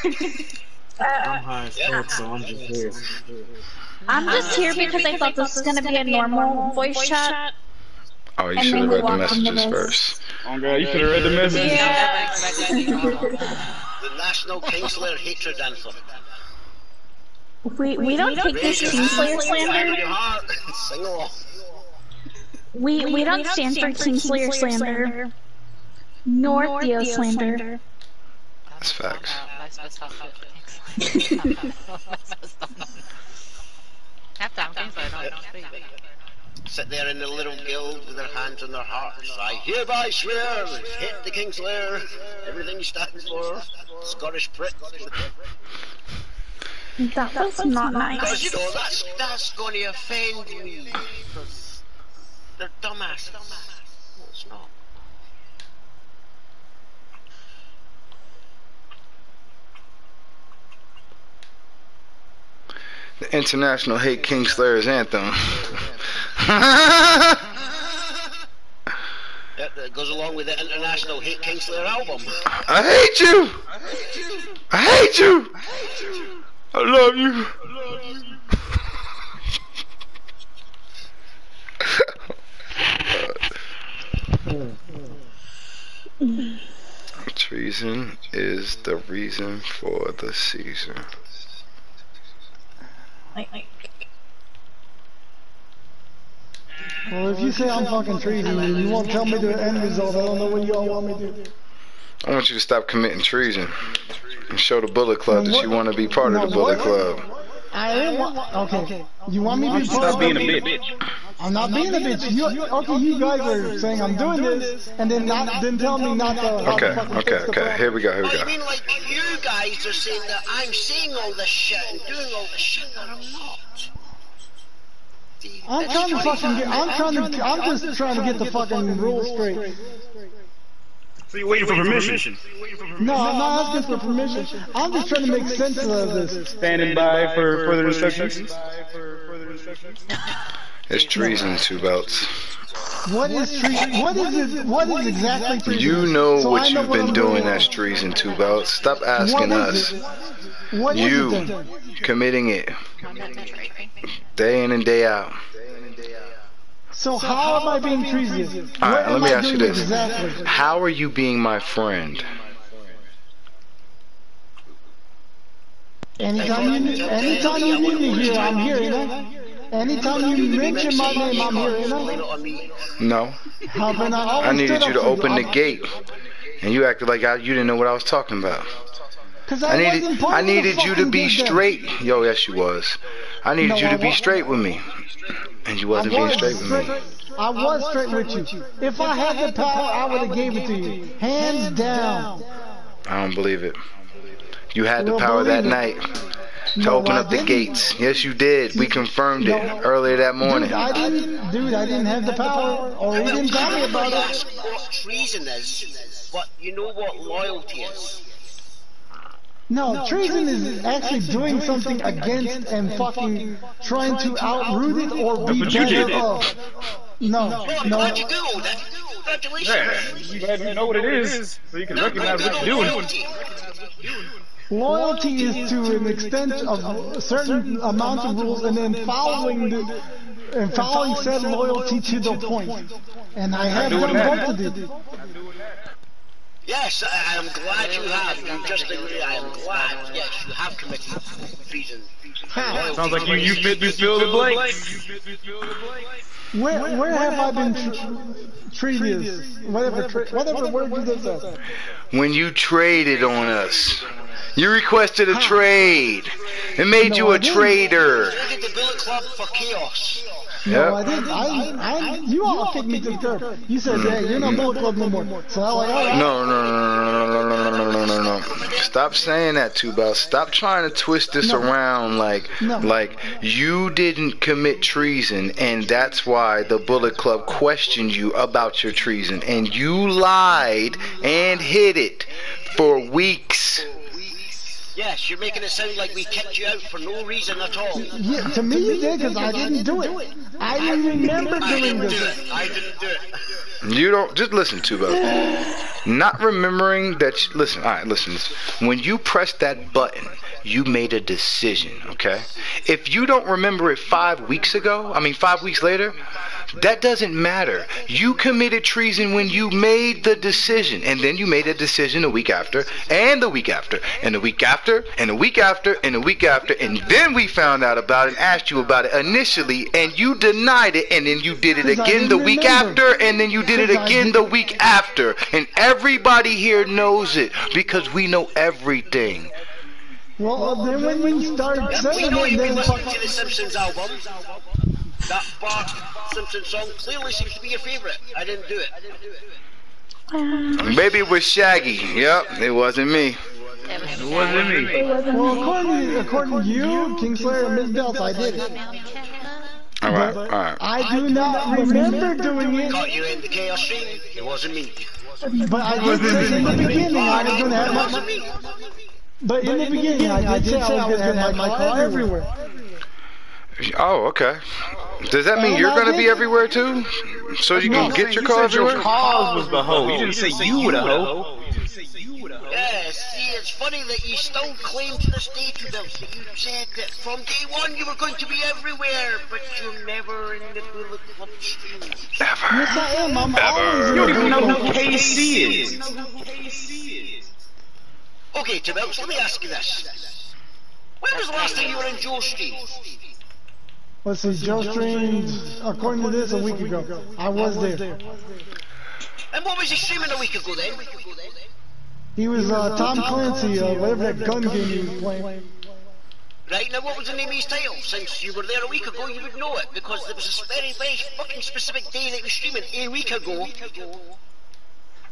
I'm high as fuck, so I'm just here. I'm just here because I thought this was going to be a normal voice chat. Oh, you should have read the messages first. Oh god, you should have read the messages. Yeah. The National Kingslayer Hatred Anthem. We don't take this Kingslayer slander. Sing along. We don't stand for Kingslayer slander. Nor Theo slander. That's facts. Half-time Kingslayer don't speak. Sit there in the little guild with their hands on their hearts. I hereby swear, hit the Kingslayer, everything he stands for, Scottish Prick. That was not nice. Because, you know, that's going to offend me. Because they're dumbasses. No, it's not. The International Hate Kingslayer's Anthem. That goes along with the International Hate Kingslayer album. I hate you! I hate you! I love you! Treason is the reason for the season. Well, if you say I'm fucking treason and you won't tell me the end result, I don't know what you all want me to do. I want you to stop committing treason and show the Bullet Club that you want to be part of the Bullet Club. I didn't want. Okay, you want me to be part of Stop being a bitch. I'm not being a bitch. You guys are saying I'm doing this, and then tell me not to. Okay. Here we go. Oh, you mean like you guys are saying that I'm saying all this shit and doing all this shit that I'm not? I'm trying to fucking get. I'm just trying to get the fucking rules straight. So you're waiting for permission? No, I'm not asking for permission. I'm just trying to make sense of this. Standing by for further instructions? It's treason, 2 belts. What is treason? What is it? What is exactly treason? You know so what you've been doing that's treason, 2 belts. Stop asking us. You committing it. Day in and day out. So how am I being treasonous? Alright, let me ask you this. Exactly? How are you being my friend? Anytime you need me here, I'm here, you know? Anytime you mention my name, I'm here, you know? No. I needed you to open the gate. And you acted like you didn't know what I was talking about. I needed you to be straight. Yo, yes you was. I needed you to be straight with me. And you wasn't being straight with me. I was straight with you. If I had the power, I would have gave it to you. Hands down. I don't believe it. You had the power that night to open up the gates. Yes, you did. We confirmed it earlier that morning. I didn't have the power, or he didn't tell me about it. That's what treason is, but you know what loyalty is. No, treason is actually doing something against and fucking trying to outroot it or be better of. No. Glad you do all that. Congratulations. Yeah, you know what it is, so you can recognize what you're doing. Loyalty is to an extent of a certain amount of rules and then following said loyalty to the point. And I have done both of these. Yes, I am glad you have. You just agree. I am glad. Yes, you have committed treason. Sounds like you fit to fill the blanks. Where have I been treated? Whatever word you just said. When you traded on us. You requested a trade. It made you a traitor. Traded the Bullet Club for chaos. No, I didn't. You all kicked me to the curb. You said, "Hey, you're not Bullet Club no more." So I was like, "All right." No. Stop saying that, Two-Bell. Stop trying to twist this around like you didn't commit treason, and that's why the Bullet Club questioned you about your treason, and you lied and hid it for weeks. Yes, you're making it sound like we kicked you out for no reason at all. Yeah, to me you did, because I didn't do it. I didn't remember doing this. I didn't do it. You don't, just listen to us. Not remembering that, listen, alright, listen. When you pressed that button, you made a decision, okay? If you don't remember it 5 weeks later, that doesn't matter. You committed treason when you made the decision, and then you made a decision a week after, and the week after, and the week after, and the week after, and the week after, and then we found out about it and asked you about it initially, and you denied it, and then you did it again the week after, and then you did it again the week after, and everybody here knows it, because we know everything. Well, then when you started saying we know it, you've been then listening to the Simpsons album. That Bart Simpson song clearly seems to be your favourite. I didn't do it. Maybe it was Shaggy. Yep, it wasn't me. It wasn't me. Well, according to you, Kingslayer, and Miss Belts, I did it. Alright. I do not remember doing it. Caught you in the chaos stream. It wasn't me. But I did say in the beginning I was going to have my... But in the beginning I did say I was going to have my car everywhere. Oh, okay. Does that mean you're going to be everywhere too? So you can get your car everywhere? Your cause was the hoe. You didn't say you were the hoe. Yeah, see, it's funny that you still claim to this day, that you said that from day one you were going to be everywhere, but you're never in the Bullet Club stream. Ever. Yes, I am. I'm always You don't even know who KC is. Okay, Tibbles, let me ask you this. When was the last time you were in Joe's stream? Let's see, Joe streamed, according to this, a week ago. I was there. And what was he streaming a week ago then? He was Tom Clancy, whatever that gun game he was playing. Right, now what was the name of his title? Since you were there a week ago, you would know it, because there was a very, very fucking specific day that he was streaming a week ago.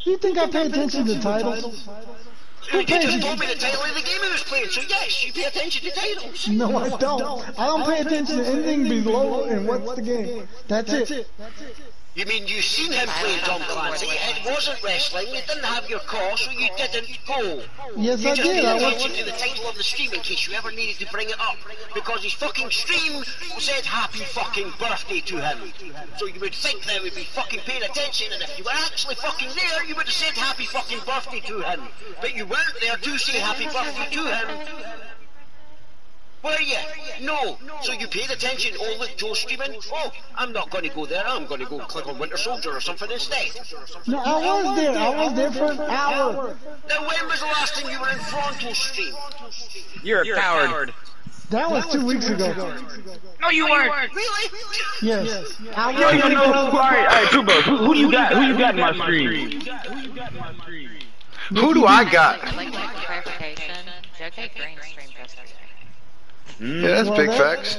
Do you think I pay attention to titles? You just told me the title of the game he was playing, so yes, you pay attention to titles. No, I don't. I don't pay attention to anything below and what's the game. That's it. You mean you seen him playing Tom Clancy? It wasn't wrestling, you didn't have your call, so you didn't go. Yes, you I just did. paid attention to the title of the stream in case you ever needed to bring it up. Because his fucking stream said happy fucking birthday to him. So you would think that would be fucking paying attention, and if you were actually fucking there, you would have said happy fucking birthday to him. But you weren't there to say happy birthday to him. Were you? No. So you paid attention. Oh, look, Joe's streaming. Oh, I'm not going to go there. I'm going to go click on Winter Soldier or something instead. No, I was there. I was there for an hour. Now, when was the last time you were in Fronto's stream? You're a coward. That was 2 weeks ago. No, you weren't. Really? Yes. You don't even know who. Alright, Tuba. Who do you got? Who you got in my stream? Who do I got? Like clarification, JK Green streamed yesterday. Yeah, that's big facts.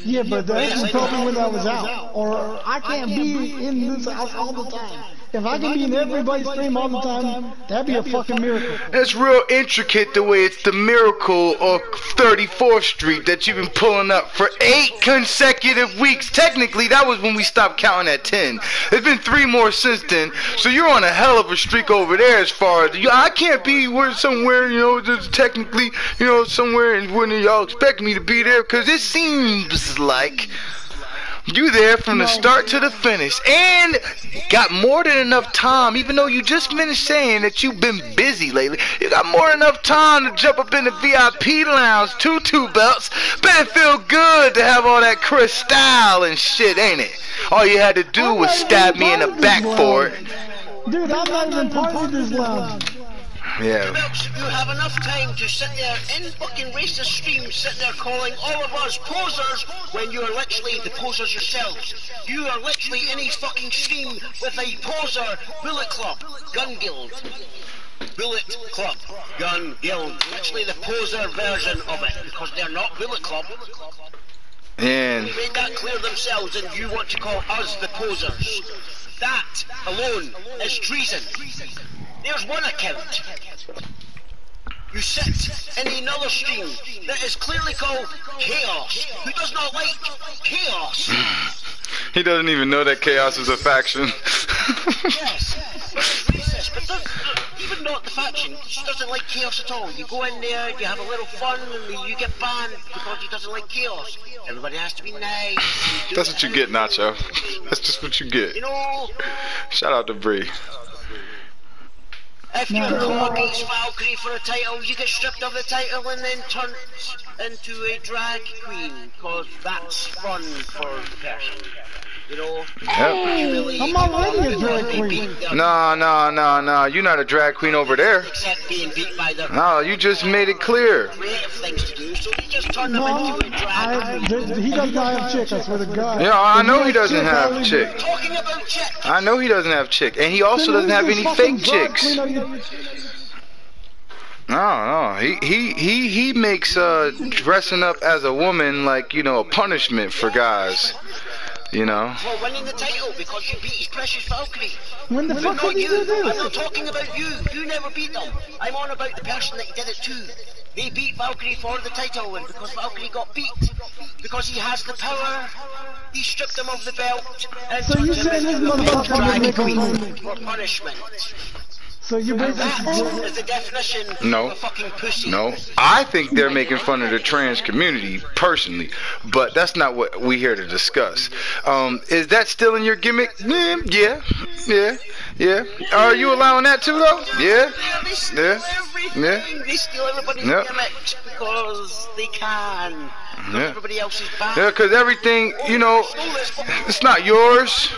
Yeah, but that's probably when I was out. Or I can't be in this house all the time. If I can be in everybody's stream all the time, that'd be a fucking miracle. It's real intricate the way it's the miracle of 34th Street that you've been pulling up for 8 consecutive weeks. Technically, that was when we stopped counting at 10. There's been 3 more since then, so you're on a hell of a streak over there as far as, I can't be somewhere, just technically, somewhere and when y'all expect me to be there, because it seems like you there from the start to the finish, and got more than enough time, even though you just finished saying that you've been busy lately. You got more than enough time to jump up in the VIP lounge, 2 belts. Better feel good to have all that crystal and shit, ain't it? All you had to do was stab me in the back for it. Dude, I'm not even part of this lounge. Yeah. You have enough time to sit there in fucking racist streams, sit there calling all of us posers when you are literally the posers yourselves. You are literally in a fucking stream with a poser Bullet Club, Gun Guild. Bullet Club, Gun Guild. Literally the poser version of it, because they're not Bullet Club. And they made that clear themselves, and you want to call us the posers. That alone is treason. There's one account. You sit in another stream that is clearly called Chaos, who does not like chaos. He doesn't even know that chaos is a faction. Yes, racist, but even not the faction. She doesn't like chaos at all. You go in there, you have a little fun, and you get banned because he doesn't like chaos. Everybody has to be nice. That's what you get, Nacho. That's just what you get. Shout out to Bree. If you go against Valkyrie for a title, you get stripped of the title and then turned into a drag queen, because that's fun for the person. Hey, I'm already a drag queen. No, you're not a drag queen over there. Except being beat by the no, you just made it clear. Creative things to do, so you just turn them into a drag queen. He does not have chick, I swear to God. Yeah, I know he doesn't have chick. Talking about chick. I know he doesn't have chick, and he also doesn't have any fake chicks. No, he makes dressing up as a woman like, a punishment for guys. For winning the title because you beat his precious Valkyrie. When the fuck did you do this? I'm not talking about you. You never beat them. I'm on about the person that did it too. They beat Valkyrie for the title, and because Valkyrie got beat, because he has the power, he stripped them of the belt and so you saying this motherfucker queen for punishment. So you that is the definition of a fucking pussy. No, I think they're making fun of the trans community personally, but that's not what we're here to discuss. Is that still in your gimmick? Yeah. Are you allowing that too, though? Yeah. They steal everything. They steal everybody's gimmicks because they can. Everybody else is bad. Yeah, because everything, it's not yours.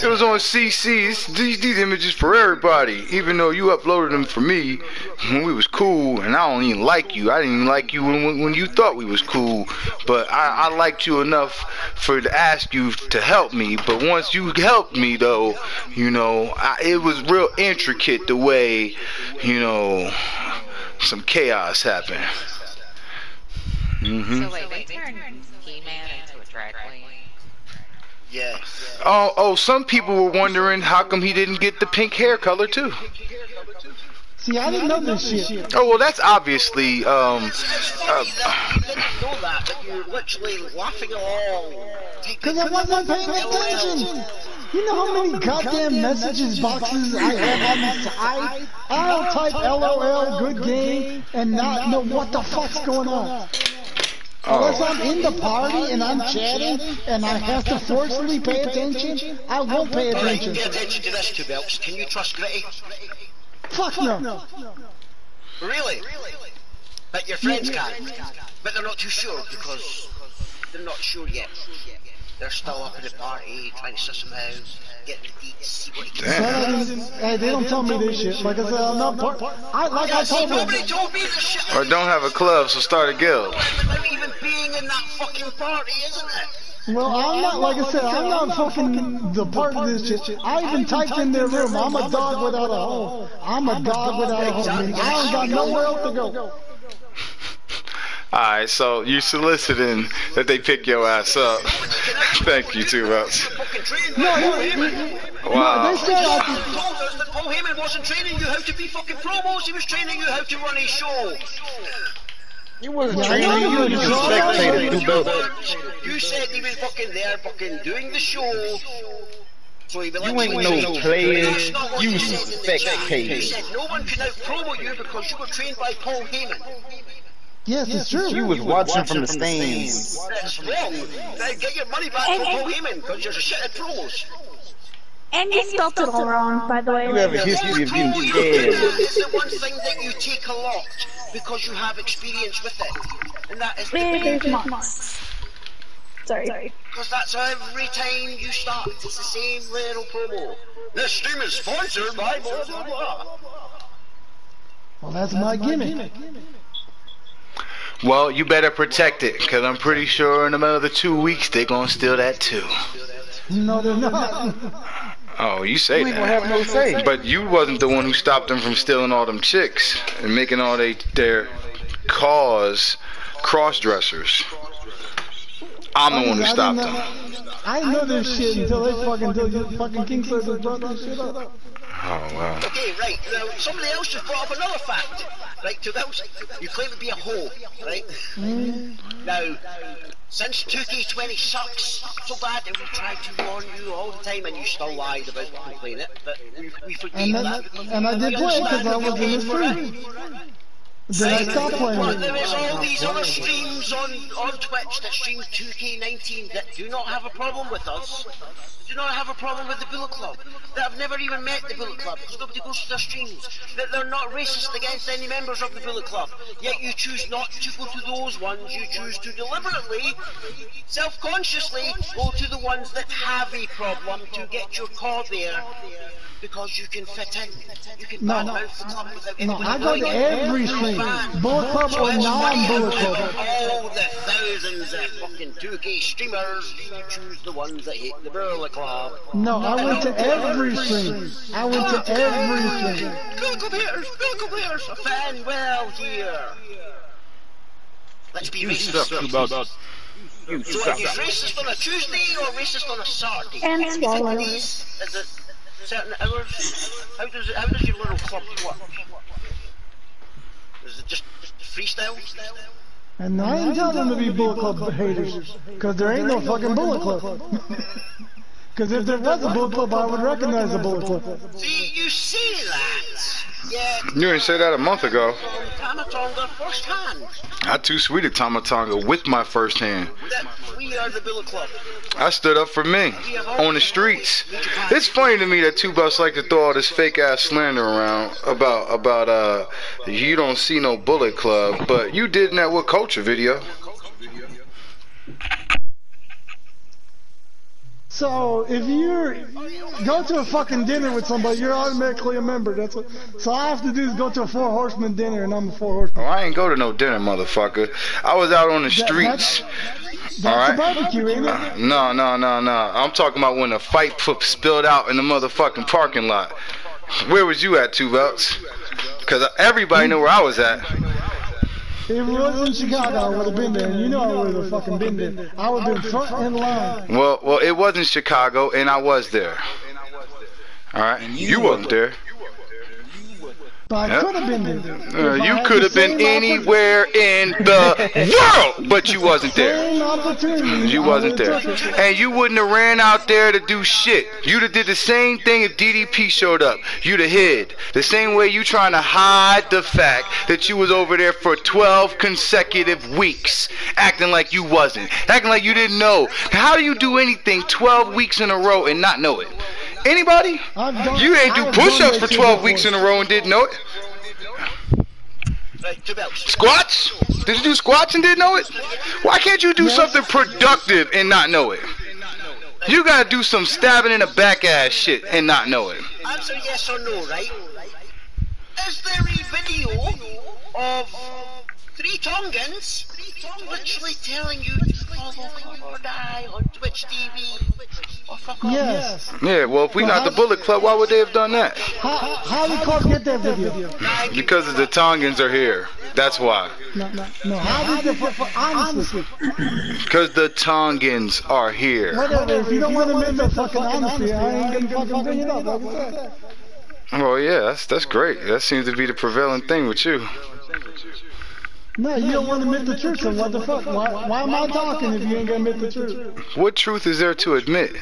It was on CC's. These images for everybody. Even though you uploaded them for me when we was cool, and I don't even like you. I didn't even like you when you thought we was cool. But I liked you enough to ask you to help me. But once you helped me, though, it was real intricate the way, some chaos happened. So wait, they turned He-Man into a drag queen? Yes. Oh, some people were wondering how come he didn't get the pink hair color too. See, I didn't know this shit. Oh, well, that's obviously, It's funny that you didn't know that you're literally laughing along. Because I wasn't paying attention. You know how many goddamn messages boxes I have on the side? I'll type LOL, good game, and not know what the fuck's going on. Unless I'm in the party and I'm chatting and I have to forcefully pay attention, I won't pay attention. Pay attention to this, 2 belts. Can you trust Gritty? Fuck no. Really? But your friends can. But they're not too sure because they're not sure yet. They're still up at the party, trying to suss him out, get the deets, see what he can do. Hey, they don't tell me this shit. Like I said, I'm not part. I told you. Nobody told me this shit. Or don't have a club, so start a guild. Without even being in that fucking party, isn't it? Well, I'm not, like I said, I'm not fucking the part of this shit. I even typed in their room, I'm a dog without a home. I'm a dog without a home. I ain't got nowhere else to go. Alright, so you soliciting that they pick your ass up. Thank you, 2 belts. No, wow. said told us that Paul Heyman wasn't training you how to be fucking promos, he was training you how to run a show. You wasn't training, you were just a spectator. You said he was fucking there, fucking doing the show. So he you ain't no player, you spectator. You said no one can out-promo you because you were trained by Paul Heyman. Yes, it's true. You was watching from the stands. That's wrong. Now get your money back from Paul Heyman because you're a shit at promos. And you spelt it all wrong, by the way. You have a history of getting scared. It's the one thing that you take a lot because you have experience with it. And that is the big Sorry. Because that's every time you start. It's the same little promo. This stream is sponsored by blah blah blah. Well, that's my gimmick. Well, you better protect it, because I'm pretty sure in another 2 weeks they're going to steal that too. No, they're not. Oh, you say You ain't that. gonna have no say. But you wasn't the one who stopped them from stealing all them chicks and making all their cause cross-dressers. I'm the one who stopped them. I didn't know this shit until fucking King Slater brought that shit up. Oh, wow. Okay, right. Now, somebody else just brought up another fact. Right, to those, you claim to be a hoe, right? Now, since 2K20 sucks so bad, and we tried to warn you all the time, and you still lied about playing it, but we forgave that. And I did play because I was in the stream. Then I stopped playing it. There is all these other streams on Twitch that stream 2K19 that do not have a problem with us. Do not have a problem with the Bullet Club. That have never even met the Bullet Club because nobody goes to their streams. That they're not racist against any members of the Bullet Club. Yet you choose not to go to those ones. You choose to deliberately, self-consciously go to the ones that have a problem to get your call there. Because you can fit in. You can badmouth the club without anybody I go to every stream. Bullet Club or non-Bullet Club. All the thousands of fucking 2K streamers, you choose the ones that hate the Bullet Club. No, I went to every stream. I went to every stream. Bullet Club, a fan well here. Let's be racist. So are you racist on a Tuesday or racist on a Saturday? And swallow. Is it certain hours? How does your little club work? Is it just freestyle? And I ain't telling them to be Bullet Club haters, because there ain't no fucking Bullet Club. Because if there was a Bullet Club, I would recognize the Bullet Club. See, you see that? Yeah. You didn't say that a month ago. Tamatonga first hand. I too sweet at Tamatonga with my first hand. We are the Bullet Club. I stood up for me on the streets. It's funny to me that two belts like to throw all this fake ass slander around about you don't see no Bullet Club, but you did in that What Culture video. So if you go to a fucking dinner with somebody, you're automatically a member. That's what. So all I have to do is go to a 4 Horsemen dinner, and I'm a 4 Horsemen. Oh, I ain't go to no dinner, motherfucker. I was out on the streets. That's all right. a barbecue, ain't it? No. I'm talking about when the fight spilled out in the motherfucking parking lot. Where was you at, Two Belts? Because everybody knew where I was at. If it was in Chicago, I would have been there, and you know I would have fucking been there. I would have been front in line. Well, it wasn't Chicago, and I was there. All right, you wasn't there. But I could have been there. You could have been anywhere in the world, but you wasn't there. You wasn't there. And you wouldn't have ran out there to do shit. You'd have did the same thing if DDP showed up. You'd have hid. The same way you trying to hide the fact that you was over there for 12 consecutive weeks, acting like you wasn't. Acting like you didn't know. How do you do anything 12 weeks in a row and not know it? Anybody? You ain't do push-ups for 12 weeks in a row and didn't know it. Squats? Did you do squats and didn't know it? Why can't you do something productive and not know it? You gotta do some stabbing in the back ass shit and not know it. Answer yes or no, right? Is there a video of Three Tongans? Literally telling you to follow Club or Die on Twitch TV. Or fuck off. Yes. Yeah, well, if we not the Bullet Club, why would they have done that? How did Club get that video? Because the Tongans are here. That's why. No. How did the honestly? Because the Tongans are here. Whatever. If you don't want to admit the fucking honesty, I ain't gonna fucking bring it up. Like I said. Well, yeah, that's great. That seems to be the prevailing thing with you. No, you don't want to admit the truth, so what the fuck? Why am I talking if you ain't gonna admit the truth? What truth is there to admit?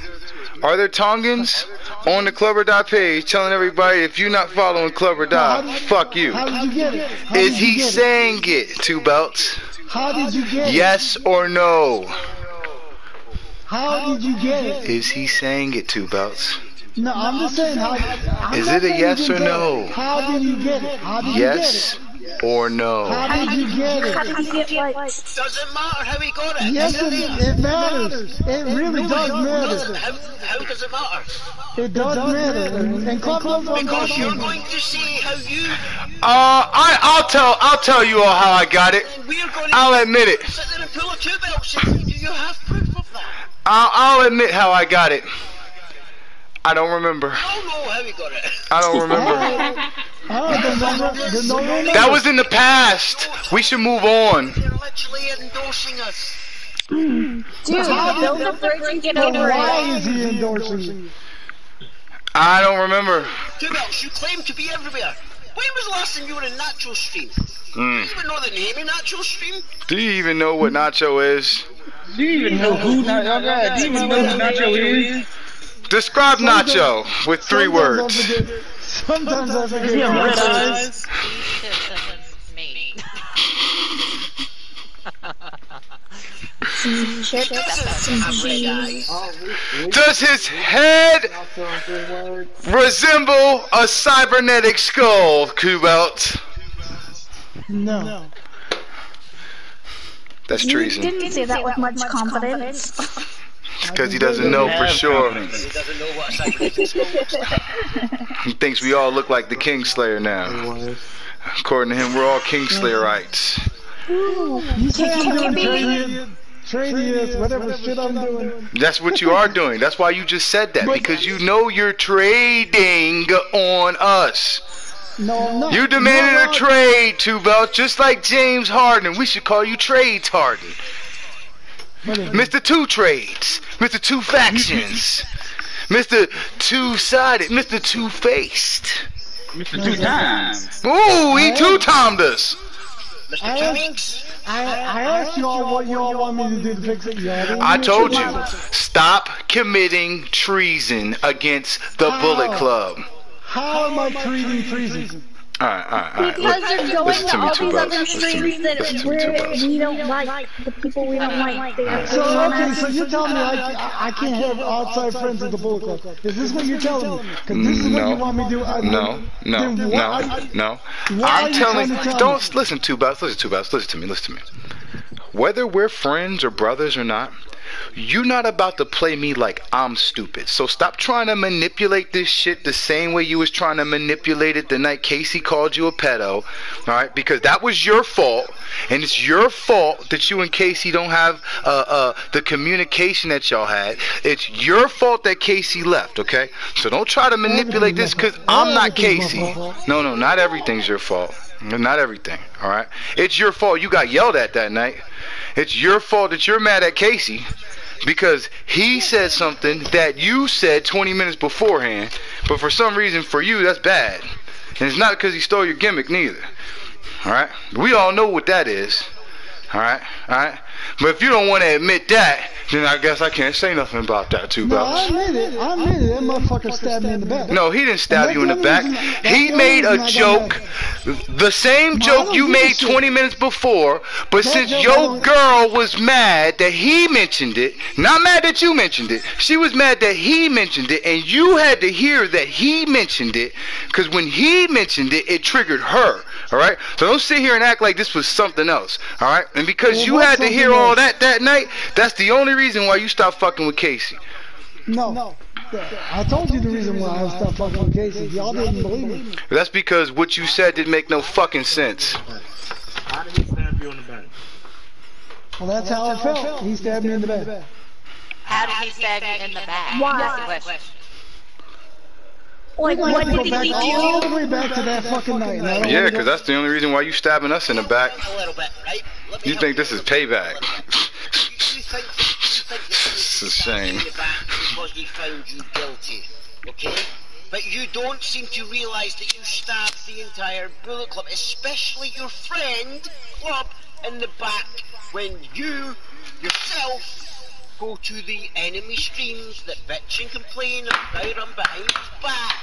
Are there Tongans on the Club or Die page telling everybody if you're not following Club or Die, fuck you? How did you get it? Is he saying it, Two Belts? How did you get it? Yes or no? How did you get it? Is he saying it, Two Belts? No, I'm just saying how. Is it a yes or no? How did you get it? How did you get it? Yes or no? How did you get it? How did you get what? Doesn't matter how he got it. Yes, it matters. It really does matter. How does it matter? It does matter. And Club knows what I'm Because talking you're about. going to see how you... I'll tell you all how I got it. I'll admit it. Sit there and pull a 2 belts and do you have proof of that? I'll admit how I got it. I don't remember. I don't know how he got it. I don't remember. That was in the past. We should move on. They're literally endorsing us. Dude, build a bridge and get over it. Why is he endorsing you? I don't remember. 2 belts, you claim to be everywhere. When was the last time you were in Natural Stream? Do you even know the name of Natural Stream? Do you even know what Nacho is? Do you even know who Nacho is? Describe Nacho with 3 words. Sometimes I forget. Red eyes. Some chips, some cheese. Does his head resemble a cybernetic skull, Kubelt? No. That's treason. You didn't say that with much confidence. Because he doesn't know for sure. He doesn't know what psychic skull looks like. He thinks we all look like the Kingslayer now. According to him, we're all Kingslayerites. You say I'm doing trading, whatever shit I'm doing. That's what you are doing. That's why you just said that. Because you know you're trading on us. No, I'm not. You demanded a trade, Two Belts, just like James Harden. We should call you Trades Harden. Mr. Two Trades, Mr. Two Factions, Mr. Two-Sided, Mr. Two-Faced. Mr. 2 times. Ooh, he two-timed us. Mr2Weeks. I asked you all what you all want me to do to fix it. I told you, stop committing treason against the Bullet Club. How am I treating treason? Alright. Because they're going to all these other streams that we don't like. The people we don't like. So you're telling me I can't have outside friends at the Bullet Club. Is this what you're telling me? Because this is what you want me to do. No. I'm telling you, don't listen to Belts. Listen to me. Whether we're friends or brothers or not, you're not about to play me like I'm stupid. So stop trying to manipulate this shit the same way you was trying to manipulate it the night Casey called you a pedo. Alright? Because that was your fault. And it's your fault that you and Casey don't have the communication that y'all had. It's your fault that Casey left, okay? So don't try to manipulate this because I'm not Casey. No, not everything's your fault. Not everything, alright? It's your fault you got yelled at that night. It's your fault that you're mad at Casey because he said something that you said 20 minutes beforehand, but for some reason for you that's bad. And it's not because he stole your gimmick neither. Alright? We all know what that is. Alright? But if you don't want to admit that, then I guess I can't say nothing about that, Two Belts. No, I admit it. That motherfucker stabbed me in the back. No, he didn't stab you in the back. He made a joke, the same joke you made 20 minutes before, but since your girl was mad that he mentioned it, not mad that you mentioned it, she was mad that he mentioned it, and you had to hear that he mentioned it, because when he mentioned it, it triggered her. Alright? So don't sit here and act like this was something else. Alright? And because you had to hear all that night, that's the only reason why you stopped fucking with Casey. No. I told you the reason why I stopped fucking with Casey. Y'all didn't believe me. That's because what you said didn't make no fucking sense. How did he stab you Well, that's how it felt. He stabbed me in the back. How did he stab you in the back? Why? That's the question. Like, what did he do? All the way back to that fucking night. Yeah, because that's the only reason why you stabbing us in the back. A little bit, right? You think this is payback? It's a shame. Because he found you guilty, okay? But you don't seem to realise that you stabbed the entire Bullet Club, especially your friend Club, in the back when you yourself go to the enemy streams that bitch and complain about him behind his back.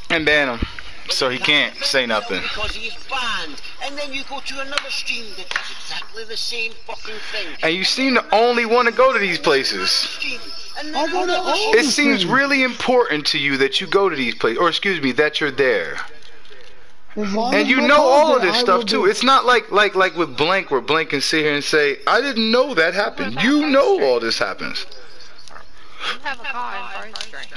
And ban him. So he can't say nothing. Because he's banned. And then you go to another stream that does exactly the same fucking thing. And you seem to only want to go to these places. It seems really important to you that you go to these places, or excuse me, that you're there. And you know all of this stuff too. It's not like with Blank, where Blank can sit here and say, I didn't know that happened. You know all this happens. You have a car in first string.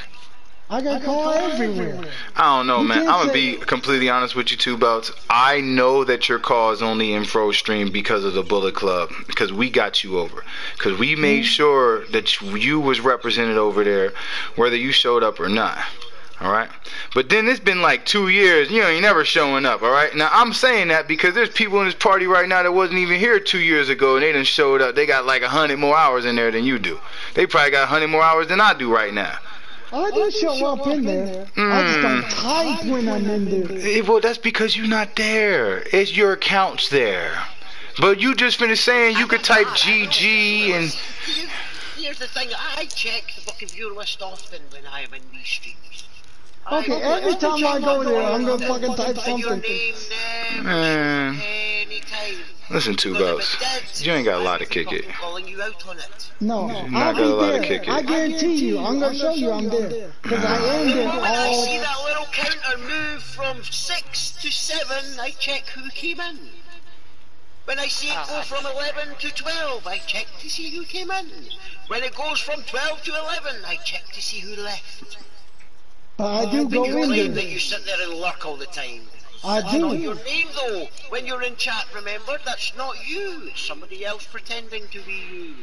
I got caught everywhere. I don't know, man. I'm going to be completely honest with you, Two Belts. I know that your call is only in Fro Stream because of the Bullet Club. Because we got you over. Because we made sure that you was represented over there, whether you showed up or not. Alright? But then it's been like 2 years, you ain't never showing up, alright? Now, I'm saying that because there's people in this party right now that wasn't even here 2 years ago, and they done showed up. They got like 100 more hours in there than you do. They probably got 100 more hours than I do right now. I do show up in there. I just don't type when I'm in there. Well, that's because you're not there. It's your account's there. But you just finished saying you could type GG and... Here's the thing. I check the fucking viewer list often when I'm in these streams. Okay, every time I go there, I'm gonna fucking type something. Man. Listen, Two Belts. You ain't got a lot to kick it. No, I'll be there. I guarantee you, I'm gonna show you I'm there. Because I am there all... When I see that little counter move from 6 to 7, I check who came in. When I see it go from 11 to 12, I check to see who came in. When it goes from 12 to 11, I check to see who left. I do go in there. You claim that you sit there and lurk all the time. I do. That's not your name though. When you're in chat, remember, that's not you. It's somebody else pretending to be you.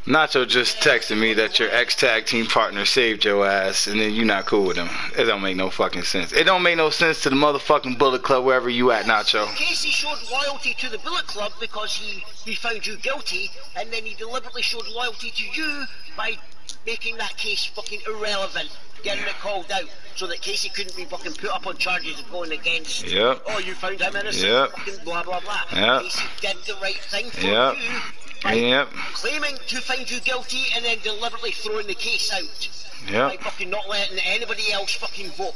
Nacho just texted me that your ex-tag team partner saved your ass, and then you're not cool with him. It don't make no fucking sense. It don't make no sense to the motherfucking Bullet Club wherever you at, Nacho. Casey showed loyalty to the Bullet Club because he found you guilty, and then he deliberately showed loyalty to you by making that case fucking irrelevant, getting it called out, so that Casey couldn't be fucking put up on charges of going against. Yep. Oh, you found him innocent. Yep. Fucking blah blah blah. Yep. Casey did the right thing for Yep. you. By claiming to find you guilty and then deliberately throwing the case out. Yep. By fucking not letting anybody else fucking vote.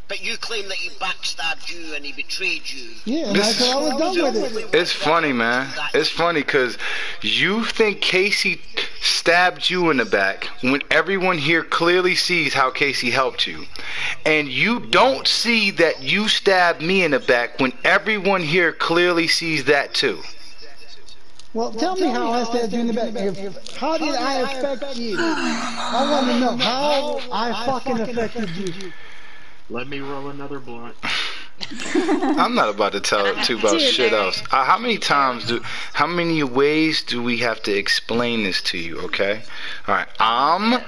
But you claim that he backstabbed you and he betrayed you. Yeah, and that's what I was done with it. It's funny, man. It's funny because you think Casey stabbed you in the back when everyone here clearly sees how Casey helped you. And you don't see that you stabbed me in the back when everyone here clearly sees that too. Well, tell me how I stabbed you in the back. How did I affect you? I want to know how I fucking affected you. Let me roll another blunt. I'm not about to tell Two about shit else. How many ways do we have to explain this to you, okay? Alright, I'm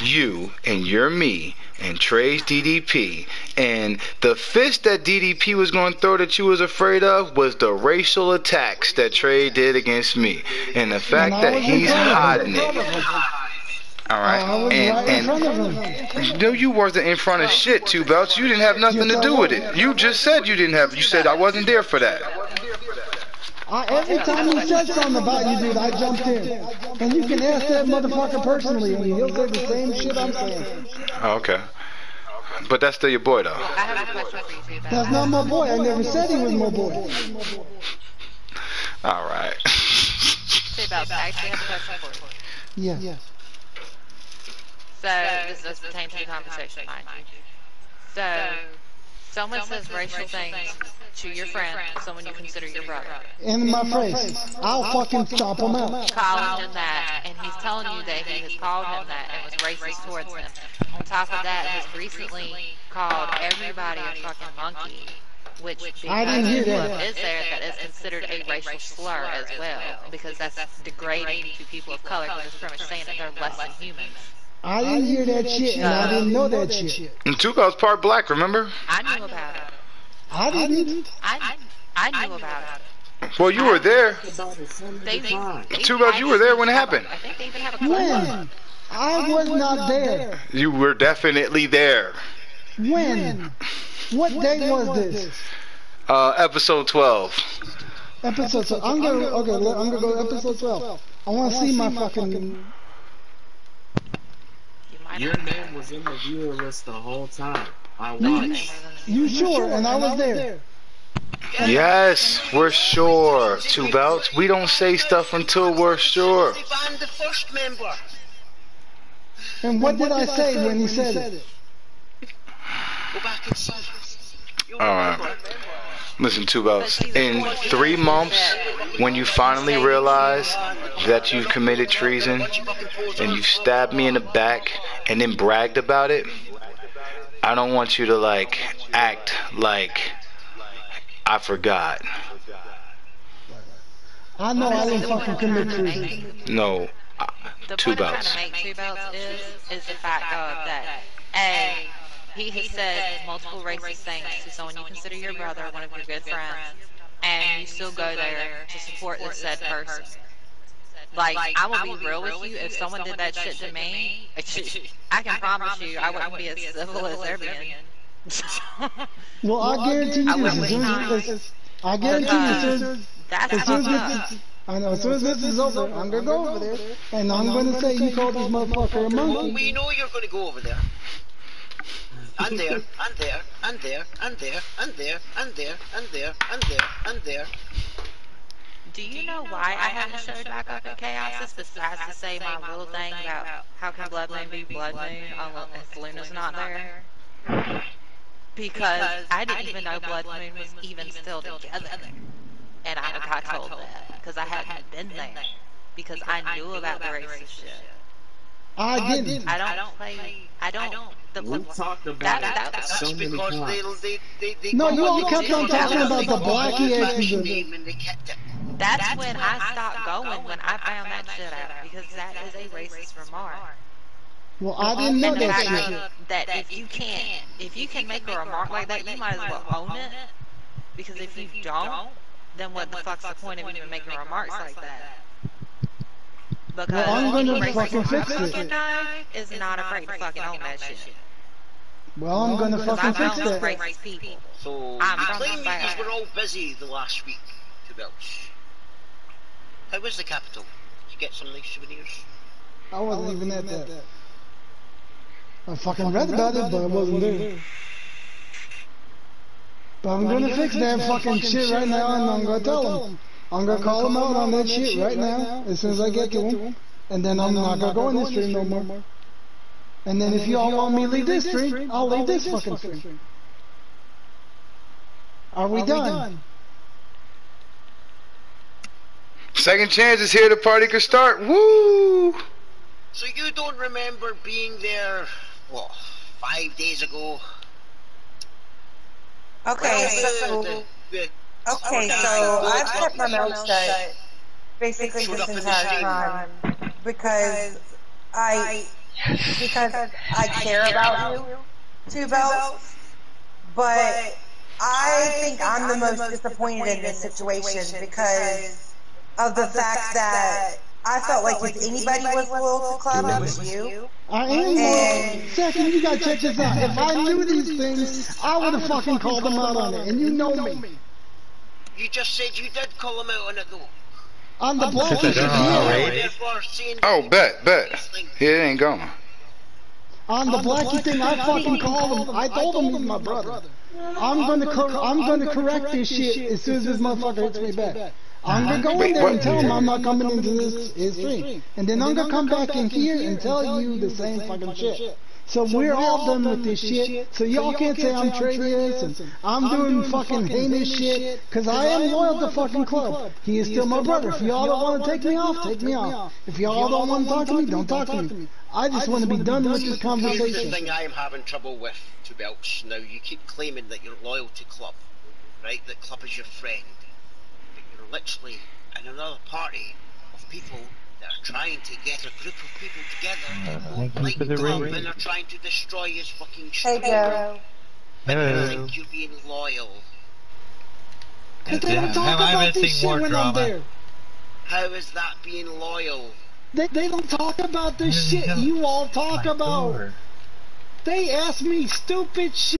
you, and you're me, and Trey's DDP, and the fist that DDP was going to throw that you was afraid of was the racial attacks that Trey did against me, and the fact that he's hiding it. Alright, and no, you wasn't in front of shit, Two Belts. You didn't have nothing to do with it. You just said you didn't have. You said I wasn't there for that. Every time he said something about you, dude, I jumped in. And you can ask that motherfucker personally, and he'll say the same shit I'm saying. Oh, okay. But that's still your boy, though. I have a question for you, That's not my boy. I never said he was my boy. Alright. I actually have a question for you. Yes. So, this does pertain to the conversation, mind you. So, someone says racial things to your friend, someone you consider your brother. In my face. I'll fucking chop him out. Calling him that, and he's telling you that he has called him that and was racist towards him. On top of that, has recently called everybody a fucking monkey. which I didn't hear that. is there that is considered a racial slur as well, because that's degrading to people of color, because it's pretty much saying that they're less than humans. I didn't hear that shit, and I didn't know that shit. And Two Belt's part black, remember? I knew about it. I didn't. I knew about it. Well, you were there. They, Two Belts, you were there when it happened. I think they even have a clip. When? I was not there. You were definitely there. When? What day was this? Episode 12. Episode 12. I'm gonna go to episode 12. I want to see my fucking. Your name was in the viewer list the whole time. I watched. You sure? And I was there. Yes, we're sure. Two Belts. We don't say stuff until we're sure. I'm the first member. And what did I say when he said it? Go back and see. Alright. Listen, Two Belts. In 3 months, when you finally realize that you've committed treason and you stabbed me in the back and then bragged about it, I don't want you to like act like I forgot. I know I didn't fucking commit treason. No. Two The point I'm Belts. trying to make Two Belts is the fact of that, A, he has said multiple racist things to someone you consider your brother, one of your good friends, and you still go there to support this said person. Like, I will be real with you, if someone did that shit to me, I can promise you I wouldn't be as civil as they're being. Well, I guarantee you, I guarantee you, as soon as this is over, I'm gonna go over there, and I'm gonna say you called this motherfucker a monkey. We know you're gonna go over there. And there, and there, and there, and there, and there, and there, and there, and there, and there. Do you know why I haven't showed back up at Chaos? Besides to say my little thing about how can Blood Moon be Blood Moon if Luna's not there? Because I didn't even know Blood Moon was even still together. And I got told that because I hadn't been there. Because I knew about the racist shit. I didn't. We talked about it so many times. No, you all kept on talking about the Blackie eggs. That's when I stopped going, when I found that shit out. Because that is a racist remark. Well, I didn't know And the that fact shit. of that if you can make a remark like that, you might as well own it. Because if you don't, then what the fuck's the point of even making remarks like that? Because Well, I'm gonna any fucking racist fix person it. is not afraid to fucking own that shit. Well, I'm gonna fucking Because fix I know that. racist people. So, I'm you from claim the because South. we're all busy the last week, Two Belts. How was the capital? Did you get some nice souvenirs? I wasn't even at that. I fucking read about it, but I wasn't there. But I'm gonna fix that fucking shit right now, and I'm gonna tell them. I'm gonna call them out on that shit right now, as soon as I get to them. And then I'm not gonna go in this stream no more. And then if y'all want me to leave this stream, I'll leave this fucking stream. Are we done? Second chance is here. The party could start. Woo! So you don't remember being there, what, 5 days ago? Okay, so I've kept my mouth shut basically this entire time because I care about you, Two Belts, but I think I'm the most disappointed in this situation because of the fact that I felt like if anybody was loyal to Club, it was you. I am loyal. Second, you gotta check this out. If I knew these things, I would have fucking called them out on it, and you know me. You just said you did call him out on it though. On the block, yeah. Oh, bet. It ain't gone. On the Blackie thing, I fucking called him. I told him he's my brother. I'm gonna correct this shit as soon as this motherfucker hits me back. I'm gonna go in there and tell him I'm not coming into this stream. And then I'm gonna come back in here and tell you the same fucking shit. So we're all done with this shit. So y'all can't say I'm traitorous and I'm doing fucking heinous shit. Cause I am loyal to fucking Club. He is still my brother. If y'all don't want to take me off, take me off. If y'all don't want to talk to me, don't talk to me. I just want to be done with this conversation. Here's the thing I am having trouble with, Two Belts. Now, you keep claiming that you're loyal to Club. right, that Club is your friend, but you're literally in another party of people that are trying to get a group of people together who like Club and are trying to destroy his fucking show. Hey, Joe. But you think you're being loyal. But they don't talk about this shit when I'm there. How is that being loyal? They don't talk about this shit you all talk about. They ask me stupid shit.